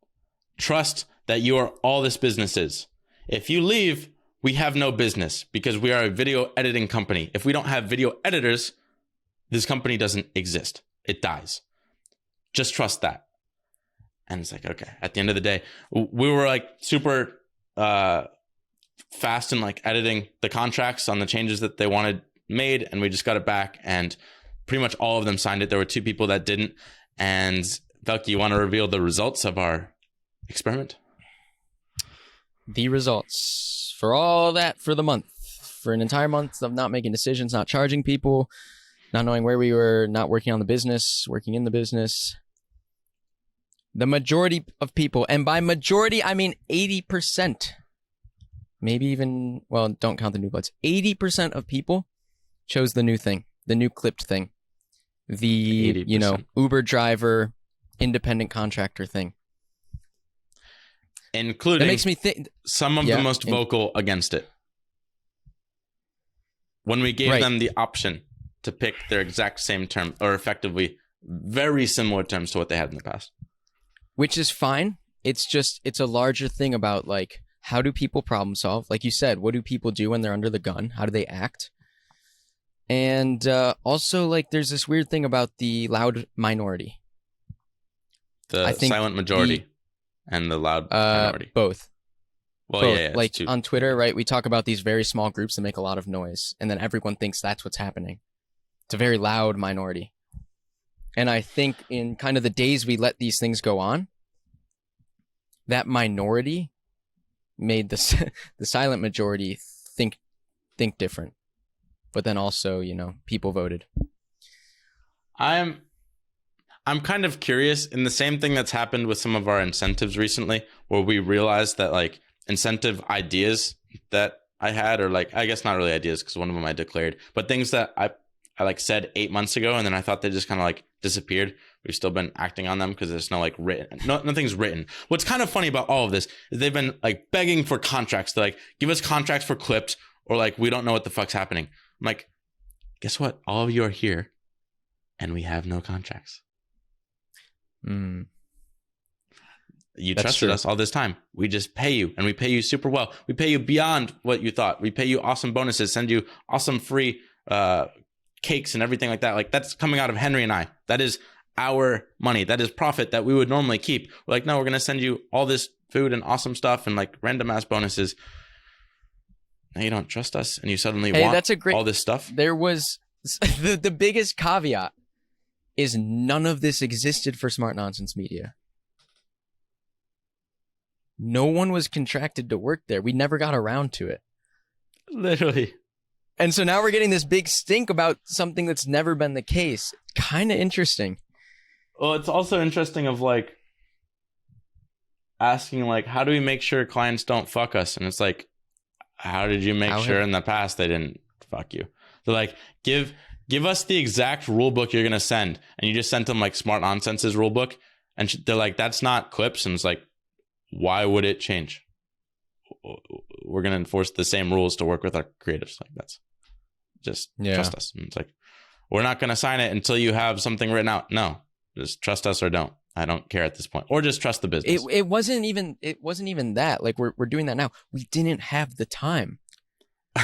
S1: Trust that you are all this business is. If you leave, we have no business because we are a video editing company. If we don't have video editors, this company doesn't exist. It dies. Just trust that. And it's like, okay, at the end of the day, we were like super fast in like editing the contracts on the changes that they wanted made. And we just got it back and pretty much all of them signed it. There were 2 people that didn't. And Belky, you want to reveal the results of our experiment?
S2: The results for all that for the month, for an entire month of not making decisions, not charging people, not knowing where we were, not working on the business, working in the business. The majority of people, and by majority, I mean 80%, maybe even, well, don't count the new bloods. 80% of people chose the new thing, the new clipped thing, the,
S1: 80%.
S2: Uber driver, independent contractor thing.
S1: Including
S2: it makes me think
S1: some of the most vocal against it. When we gave them the option to pick their exact same term, or effectively very similar terms to what they had in the past.
S2: Which is fine. It's a larger thing about like, how do people problem solve? Like you said, what do people do when they're under the gun? How do they act? And also like there's this weird thing about the loud minority.
S1: The silent majority. and the loud minority?
S2: Both.
S1: Well,
S2: Both.
S1: yeah,
S2: Like on Twitter, right? We talk about these very small groups that make a lot of noise, and then everyone thinks that's what's happening. It's a very loud minority. And I think in kind of the days we let these things go on, that minority made the silent majority think different. But then also, people voted.
S1: I'm kind of curious in the same thing that's happened with some of our incentives recently, where we realized that like incentive ideas that I had, or like, I guess not really ideas because one of them I declared, but things that I like said 8 months ago, and then I thought they just kind of like disappeared. We've still been acting on them because there's no like written, nothing's written. What's kind of funny about all of this is they've been like begging for contracts. They're like, give us contracts for clips, or like, we don't know what the fuck's happening. I'm like, guess what? All of you are here and we have no contracts. You trusted us all this time. We just pay you, and we pay you super well. We pay you beyond what you thought. We pay you awesome bonuses, send you awesome free cakes and everything like that. Like, that's coming out of Henry and I. That is our money. That is profit that we would normally keep. We're like, no, we're going to send you all this food and awesome stuff and like random ass bonuses. Now you don't trust us, and you suddenly want all this stuff.
S2: There was the biggest caveat is none of this existed for Smart Nonsense Media. No one was contracted to work there. We never got around to it.
S1: Literally.
S2: And so now we're getting this big stink about something that's never been the case. Kind of interesting.
S1: Well, it's also interesting of like asking like, how do we make sure clients don't fuck us? And it's like, how did you make sure in the past they didn't fuck you? They're like, give us the exact rule book you're going to send. And you just sent them like Smart Nonsense's rule book. And they're like, that's not clips. And it's like, why would it change? We're going to enforce the same rules to work with our creatives. Like, that's just trust us. And it's like, we're not going to sign it until you have something written out. No, just trust us or don't. I don't care at this point. Or just trust the business.
S2: It wasn't even that. Like, we're doing that now. We didn't have the time.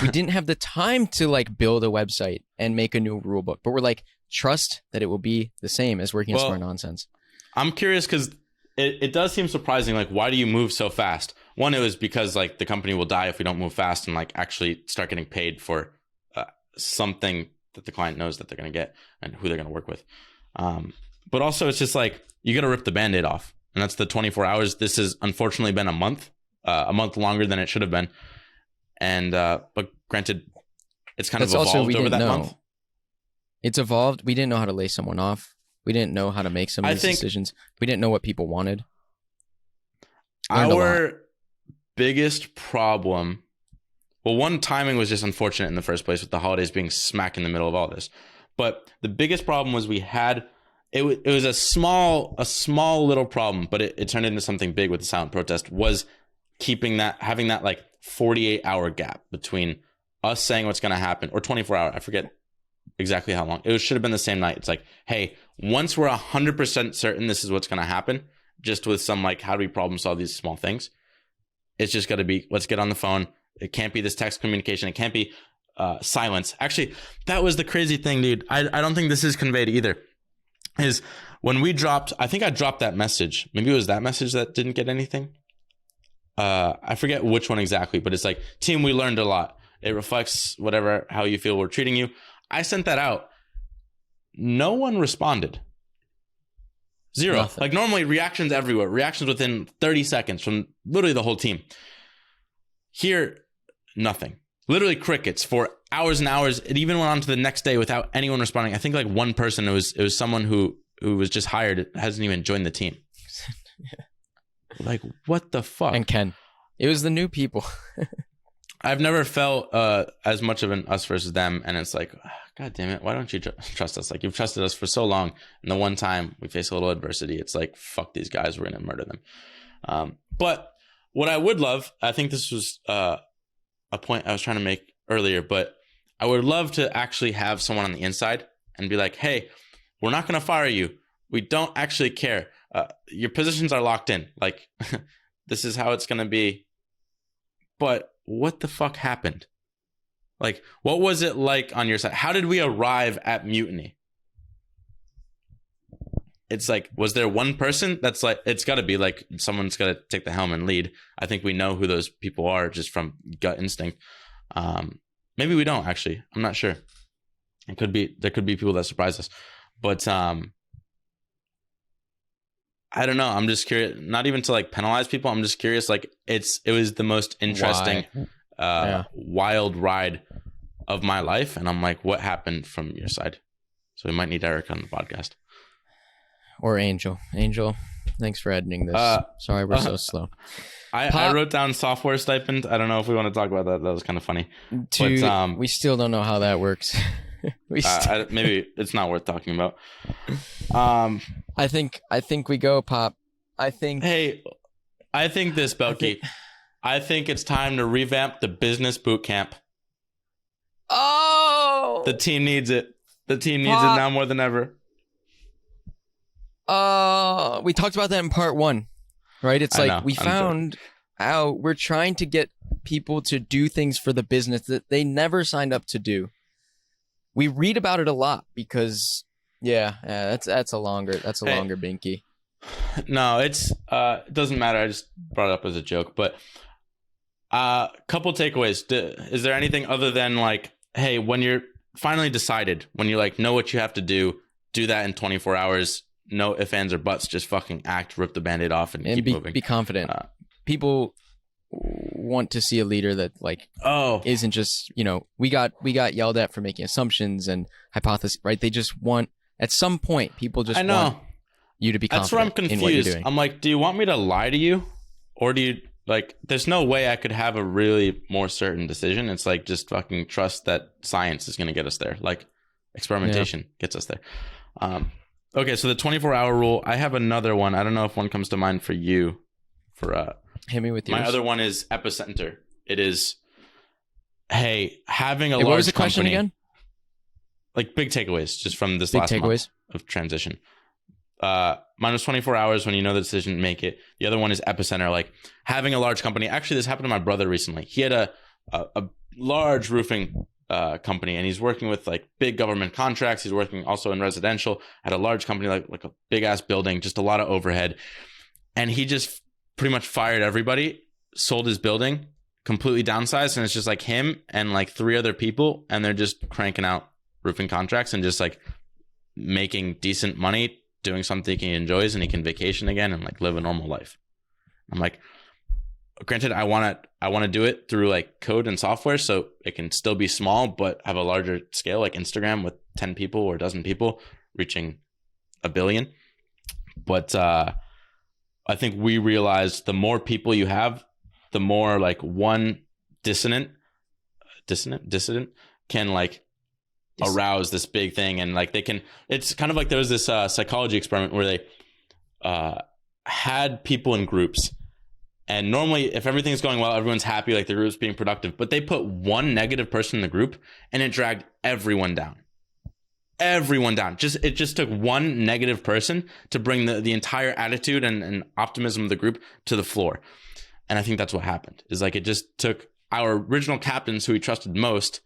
S2: We didn't have the time to like build a website and make a new rule book. But we're like, trust that it will be the same as working at Smart Nonsense.
S1: I'm curious because it does seem surprising. Like, why do you move so fast? One, it was because like the company will die if we don't move fast and like actually start getting paid for something that the client knows that they're going to get and who they're going to work with. But also, it's just like, you got to rip the Band-Aid off. And that's the 24 hours. This has unfortunately been a month longer than it should have been. And but granted, it's kind of evolved over that month.
S2: It's evolved. We didn't know how to lay someone off. We didn't know how to make some of these decisions. We didn't know what people wanted.
S1: Our biggest problem, well, one, timing was just unfortunate in the first place with the holidays being smack in the middle of all this. But the biggest problem was we had, it was a small little problem, but it turned into something big with the silent protest, was having that like 48-hour gap between us saying what's going to happen, or 24-hour, I forget exactly how long. It should have been the same night. It's like, hey, once we're 100% certain this is what's going to happen, just with some like, how do we problem solve these small things? It's just got to be, let's get on the phone. It can't be this text communication. It can't be silence. Actually, that was the crazy thing, dude. I don't think this is conveyed either. Is when we dropped, I think I dropped that message. Maybe it was that message that didn't get anything. I forget which one exactly, but it's like, team, we learned a lot. It reflects how you feel we're treating you. I sent that out. No one responded. Zero. Nothing. Like, normally reactions everywhere. Reactions within 30 seconds from literally the whole team. Here, nothing. Literally crickets for hours and hours. It even went on to the next day without anyone responding. I think like one person, it was someone who was just hired, hasn't even joined the team.
S2: Yeah.
S1: Like, what the fuck?
S2: And Ken, it was the new people.
S1: I've never felt as much of an us versus them, and it's like, God damn it, why don't you trust us? Like, you've trusted us for so long, and the one time we face a little adversity, it's like, fuck these guys, we're gonna murder them. But what I would love, I think this was a point I was trying to make earlier, but I would love to actually have someone on the inside and be like, hey, we're not gonna fire you. We don't actually care. Your positions are locked in. Like, this is how it's gonna be. But what the fuck happened? Like, what was it like on your side? How did we arrive at mutiny? it's like, was there one person that's like, it's got to be like someone's got to take the helm and lead. I think we know who those people are just from gut instinct. Maybe we don't actually. I'm not sure. There could be people that surprise us, but I don't know. I'm just curious, not even to like penalize people. I'm just curious. Like it was the most interesting, wild ride of my life. And I'm like, what happened from your side? So we might need Eric on the podcast.
S2: Or Angel. Angel, thanks for editing this. Sorry, we're so slow.
S1: I wrote down software stipend. I don't know if we want to talk about that. That was kind of funny.
S2: But, we still don't know how that works.
S1: Maybe it's not worth talking about.
S2: I think we go, Pop. I think
S1: this, Belky. I think it's time to revamp the business bootcamp.
S2: Oh!
S1: The team needs it. The team needs it now more than ever.
S2: We talked about that in part 1, right? It's like we found out we're trying to get people to do things for the business that they never signed up to do. We read about it a lot because, that's a longer binky.
S1: No, it doesn't matter. I just brought it up as a joke, but couple takeaways. Is there anything other than like, hey, when you're finally decided, when you like know what you have to do that in 24 hours, no ifs, ands, or buts, just fucking act, rip the Band-Aid off and keep moving.
S2: Be confident. People want to see a leader that like isn't just, we got yelled at for making assumptions and hypotheses, right? They just want, at some point, people just want you to be confident.
S1: That's where I'm confused.
S2: In what you're doing.
S1: I'm like, do you want me to lie to you? Or do you like, there's no way I could have a really more certain decision. It's like, just fucking trust that science is going to get us there. Like experimentation gets us there. Okay. So the 24-hour rule, I have another one. I don't know if one comes to mind for you
S2: hit me with yours.
S1: My other one is Epicenter. It is, hey, having a large
S2: what was the
S1: company,
S2: question again?
S1: Like big takeaways just from this
S2: big
S1: last month of transition. Mine was 24 hours when you know the decision, make it. The other one is Epicenter, like having a large company. Actually, this happened to my brother recently. He had a large roofing company, and he's working with like big government contracts. He's working also in residential at a large company, like a big ass building, just a lot of overhead. And he just pretty much fired everybody, sold his building, completely downsized, and it's just like him and like 3 other people, and they're just cranking out roofing contracts and just like making decent money, doing something he enjoys, and he can vacation again and like live a normal life. I'm like, granted, I want to do it through like code and software, so it can still be small but have a larger scale, like Instagram with 10 people or a dozen people reaching 1 billion. But I think we realized the more people you have, the more like one dissident can like arouse this big thing. And like it's kind of like there was this psychology experiment where they had people in groups, and normally if everything's going well, everyone's happy, like the group's being productive, but they put one negative person in the group and it dragged everyone down. It just took one negative person to bring the entire attitude and optimism of the group to the floor. And I think that's what happened, is like it just took our original captains who we trusted most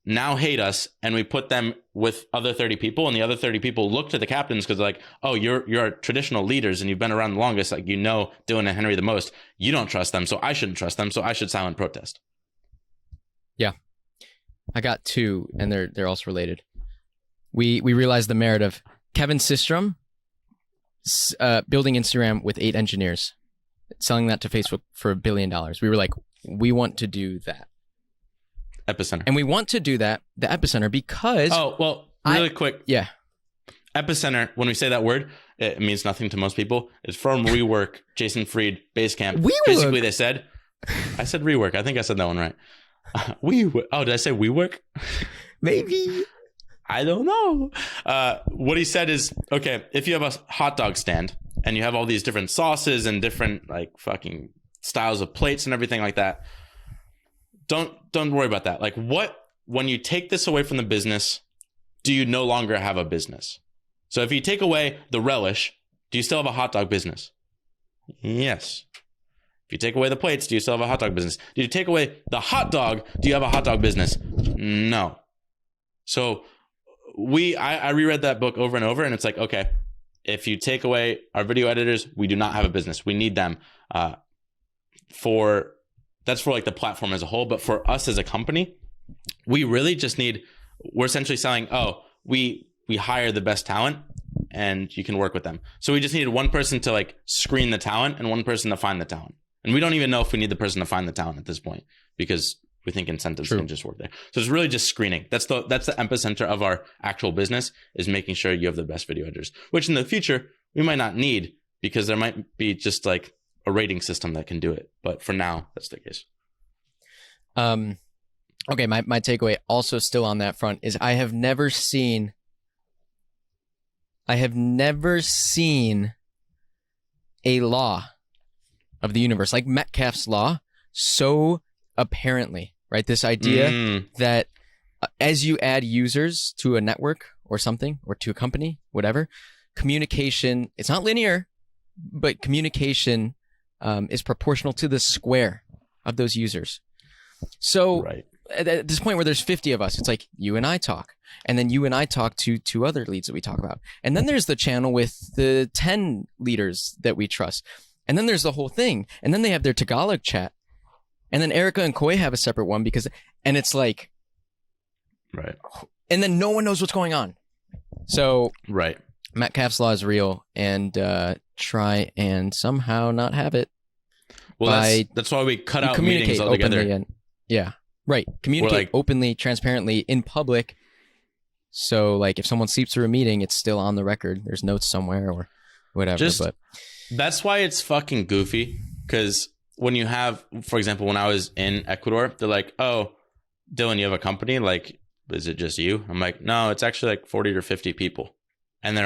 S1: now hate us, and we put them with other 30 people, and the other 30 people look to the captains because like, oh, you're our traditional leaders and you've been around the longest, like Dylan and Henry the most. You don't trust them, so I shouldn't trust them, so I should silent protest. Yeah.
S2: I got 2, and they're also related. We realized the merit of Kevin Systrom building Instagram with 8 engineers, selling that to Facebook for $1 billion. We were like, we want to do that.
S1: Epicenter.
S2: And we want to do that, the Epicenter, because...
S1: Oh, well, really quick.
S2: Yeah.
S1: Epicenter, when we say that word, it means nothing to most people. It's from Rework, Jason Fried, Basecamp.
S2: WeWork.
S1: Basically, they said... I said Rework. I think I said that one right. Oh, did I say WeWork?
S2: Maybe...
S1: I don't know. What he said is, okay, if you have a hot dog stand and you have all these different sauces and different like fucking styles of plates and everything like that, don't worry about that. Like when you take this away from the business, do you no longer have a business? So if you take away the relish, do you still have a hot dog business? Yes. If you take away the plates, do you still have a hot dog business? Do you take away the hot dog? Do you have a hot dog business? No. So I reread that book over and over, and it's like, okay, if you take away our video editors, we do not have a business. We need them that's for like the platform as a whole. But for us as a company, we really just we're essentially selling, we hire the best talent and you can work with them. So we just needed one person to like screen the talent and one person to find the talent. And we don't even know if we need the person to find the talent at this point because we think incentives can just work there. So it's really just screening. That's the epicenter of our actual business, is making sure you have the best video editors, which in the future we might not need because there might be just like a rating system that can do it. But for now, that's the case.
S2: Okay, my takeaway also still on that front is I have never seen a law of the universe like Metcalfe's law so apparently, right? This idea that as you add users to a network or something, or to a company, whatever, communication, it's not linear, but communication is proportional to the square of those users. So at this point where there's 50 of us, it's like you and I talk, and then you and I talk to 2 other leads that we talk about. And then there's the channel with the 10 leaders that we trust. And then there's the whole thing. And then they have their Tagalog chat. And then Erica and Koi have a separate one and it's like,
S1: right.
S2: And then no one knows what's going on. So Metcalfe's law is real, and try and somehow not have it.
S1: Well, that's why we cut out meetings altogether.
S2: Communicate openly, transparently in public. So like if someone sleeps through a meeting, it's still on the record. There's notes somewhere or whatever. But
S1: that's why it's fucking goofy. Because when you have, for example, when I was in Ecuador, they're like, "Oh, Dylan, you have a company? Like, is it just you?" I'm like, "No, it's actually like 40 or 50 people," and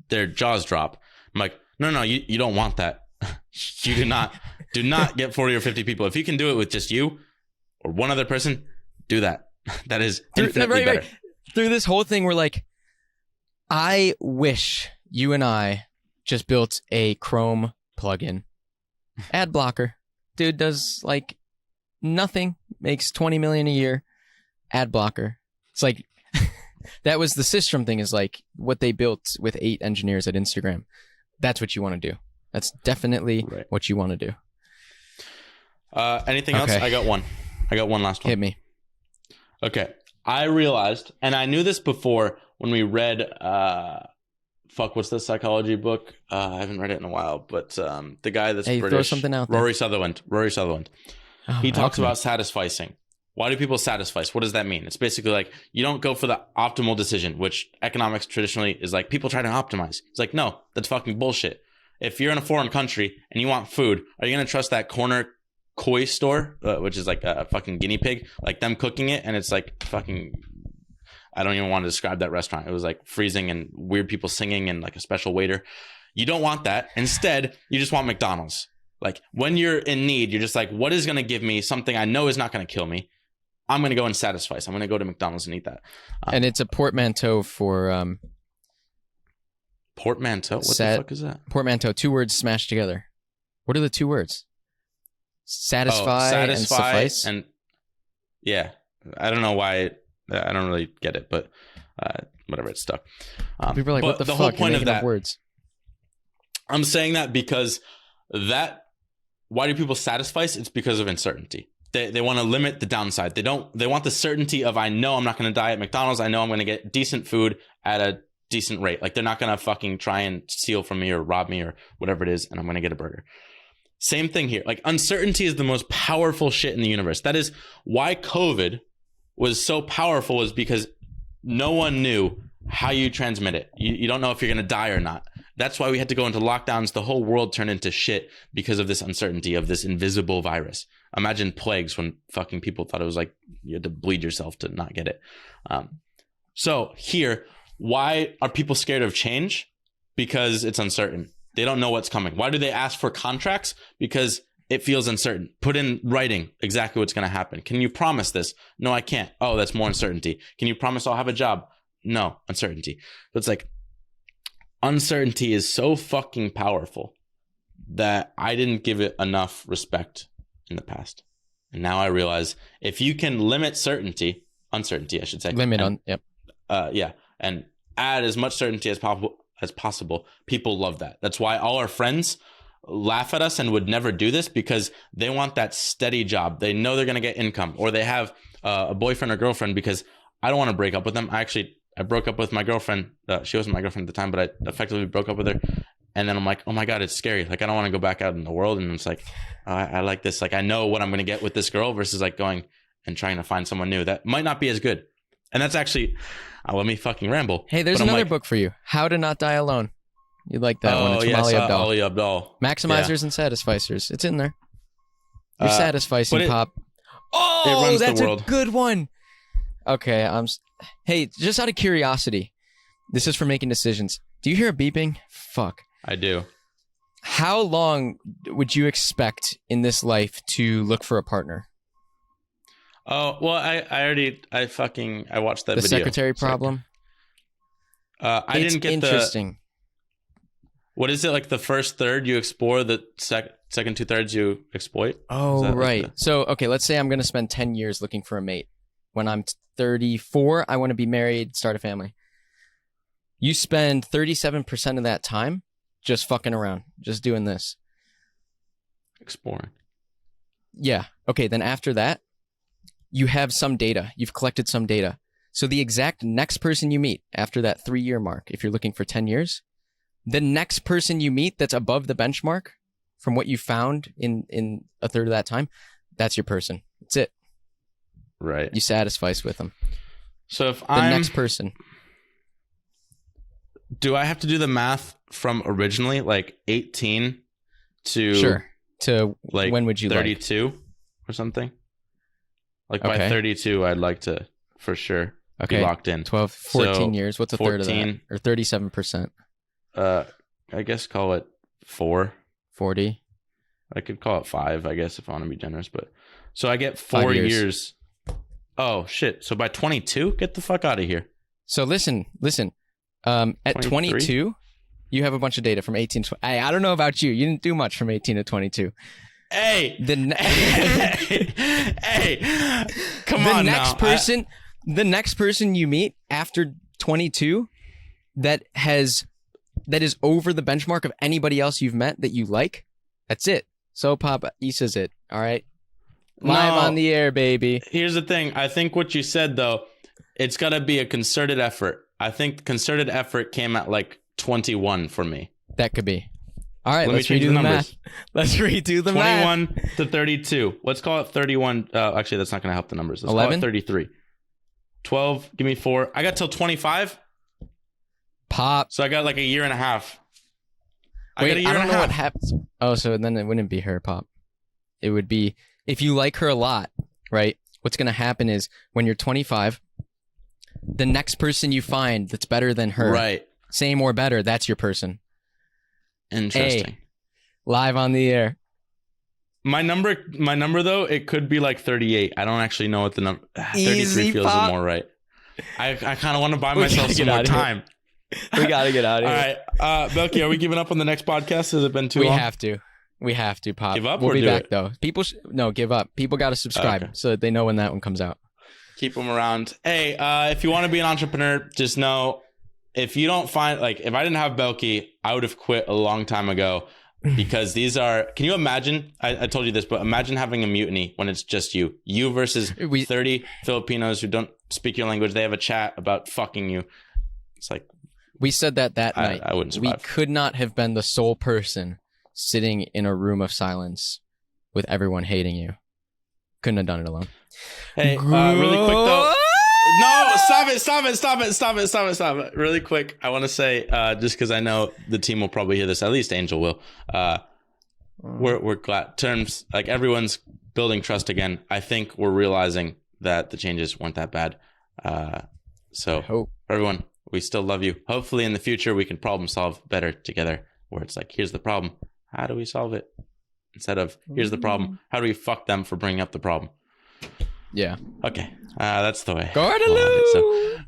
S1: their jaws drop. I'm like, "No, you don't want that. You do not get 40 or 50 people. If you can do it with just you or one other person, do that. That is infinitely better."
S2: Through this whole thing, we're like, I wish you and I just built a Chrome plugin, ad blocker. Dude does like nothing, makes 20 million a year, ad blocker. It's like that was the Systrom thing, is like what they built with 8 engineers at Instagram. That's what you want to do. That's definitely what you want to do.
S1: Anything else? I got one last one.
S2: Hit me.
S1: Okay. I realized, and I knew this before when we read, what's the psychology book? I haven't read it in a while, but the guy that's British,
S2: throw something out there.
S1: Rory Sutherland. He talks about satisficing. Why do people satisfice? What does that mean? It's basically like you don't go for the optimal decision, which economics traditionally is like people try to optimize. It's like, no, that's fucking bullshit. If you're in a foreign country and you want food, are you going to trust that corner koi store, which is like a fucking guinea pig, like them cooking it, and it's like fucking, I don't even want to describe that restaurant. It was like freezing and weird people singing and like a special waiter. You don't want that. Instead, you just want McDonald's. Like when you're in need, you're just like, what is going to give me something I know is not going to kill me? I'm going to go and Satisfice. I'm going to go to McDonald's and eat that.
S2: And it's a portmanteau for
S1: portmanteau. What the fuck is that?
S2: Portmanteau, 2 words smashed together. What are the 2 words? Satisfy and suffice.
S1: And yeah, I don't know why. I don't really get it, but whatever, it's stuck.
S2: People are like, what the fuck?
S1: Whole point
S2: You're
S1: of that,
S2: words.
S1: I'm saying that because why do people satisfice? It's because of uncertainty. They want to limit the downside. They want the certainty of, I know I'm not going to die at McDonald's. I know I'm going to get decent food at a decent rate. Like they're not going to fucking try and steal from me or rob me or whatever it is, and I'm going to get a burger. Same thing here. Like uncertainty is the most powerful shit in the universe. That is why COVID was so powerful, is because no one knew how you transmit it. You don't know if you're going to die or not. That's why we had to go into lockdowns. The whole world turned into shit because of this uncertainty of this invisible virus. Imagine plagues when fucking people thought it was like you had to bleed yourself to not get it. So here, why are people scared of change? Because it's uncertain. They don't know what's coming. Why do they ask for contracts? Because it feels uncertain. Put in writing exactly what's going to happen. Can you promise this? No, I can't. Oh, that's more uncertainty. Can you promise I'll have a job? No, uncertainty. So it's like uncertainty is so fucking powerful that I didn't give it enough respect in the past. And now I realize if you can limit uncertainty, I should say.
S2: Limit on, yep.
S1: And add as much certainty as as possible. People love that. That's why all our friends laugh at us and would never do this, because they want that steady job. They know they're going to get income, or they have a boyfriend or girlfriend, because I don't want to break up with them. I broke up with my girlfriend. She wasn't my girlfriend at the time, but I effectively broke up with her. And then I'm like, oh my God, it's scary. Like, I don't want to go back out in the world. And it's like, I like this. Like, I know what I'm going to get with this girl versus like going and trying to find someone new that might not be as good. And that's actually, let me fucking ramble.
S2: Hey, there's another book for you. How to Not Die Alone. You like that one. It's from
S1: Ali Abdaal.
S2: Maximizers and Satisficers. It's in there. You're satisficing, Pop.
S1: Oh,
S2: that's a good one. Okay, hey, just out of curiosity, this is for making decisions. Do you hear a beeping? Fuck.
S1: I do.
S2: How long would you expect in this life to look for a partner?
S1: Oh, well, I watched that video.
S2: The Secretary Problem?
S1: I didn't get
S2: interesting.
S1: What is it, like the first third you explore, the second 2/3 you exploit?
S2: Oh, right. So, okay, let's say I'm going to spend 10 years looking for a mate. When I'm 34, I want to be married, start a family. You spend 37% of that time just fucking around, just doing this.
S1: Exploring.
S2: Yeah. Okay, then after that, you have some data. You've collected some data. So the exact next person you meet after that 3-year mark, if you're looking for 10 years, the next person you meet that's above the benchmark from what you found in a third of that time, that's your person. That's it.
S1: Right.
S2: You satisfice with them.
S1: So if
S2: the next person.
S1: Do I have to do the math from originally, like 18 to...
S2: Sure. To
S1: like
S2: when would you
S1: 32 or something? Like by 32, I'd like to, for sure, be locked in.
S2: 12, 14 years. What's a third of that? Or 37%?
S1: I guess call it 4.
S2: 40?
S1: I could call it 5, I guess, if I want to be generous. But so I get 4 years. Oh, shit. So by 22, get the fuck out of here.
S2: So listen. At 22, you have a bunch of data from 18 to... I don't know about you. You didn't do much from 18 to 22.
S1: Hey, come on now.
S2: The next person you meet after 22 that is over the benchmark of anybody else you've met that you like, that's it. So Pop, Issa's it. All right. Live on the air, baby.
S1: Here's the thing. I think what you said, though, it's got to be a concerted effort. I think concerted effort came at like 21 for me.
S2: That could be. All right, let's redo the math. Let's redo the
S1: 21 to 32. Let's call it 31. Actually, that's not going to help the numbers. Let's
S2: 11?
S1: call it 33. 12, give me 4. I got till 25.
S2: Pop.
S1: So I got like a year and a half.
S2: Wait, I don't know what happens. Oh, so then it wouldn't be her, Pop. It would be, if you like her a lot, right? What's going to happen is when you're 25, the next person you find that's better than her,
S1: right?
S2: Same or better, that's your person.
S1: Interesting.
S2: Hey, live on the air.
S1: My number though, it could be like 38. I don't actually know what the number. 33 feels more right. I kind of want to buy myself some more time.
S2: We got to get out of
S1: here. All right. Belky, are we giving up on the next podcast? Has it been too long?
S2: We have to, Pop.
S1: Give up
S2: we'll
S1: or
S2: be
S1: do
S2: back,
S1: it?
S2: though. No, give up. People got to subscribe so that they know when that one comes out.
S1: Keep them around. Hey, if you want to be an entrepreneur, just know, if you don't find, like, if I didn't have Belky, I would have quit a long time ago, because these are, can you imagine? I told you this, but imagine having a mutiny when it's just you versus 30 Filipinos who don't speak your language. They have a chat about fucking you. It's like,
S2: we said that night.
S1: I wouldn't survive.
S2: We could not have been the sole person sitting in a room of silence with everyone hating you. Couldn't have done it alone.
S1: Hey, really quick though. No, stop it. Really quick, I want to say, just because I know the team will probably hear this, at least Angel will. We're glad. Terms, like, everyone's building trust again. I think we're realizing that the changes weren't that bad. So everyone, we still love you. Hopefully in the future we can problem solve better together, where it's like, here's the problem, how do we solve it? Instead of, here's the problem, how do we fuck them for bringing up the problem?
S2: Yeah.
S1: Okay. That's the way.
S2: Gordaloo!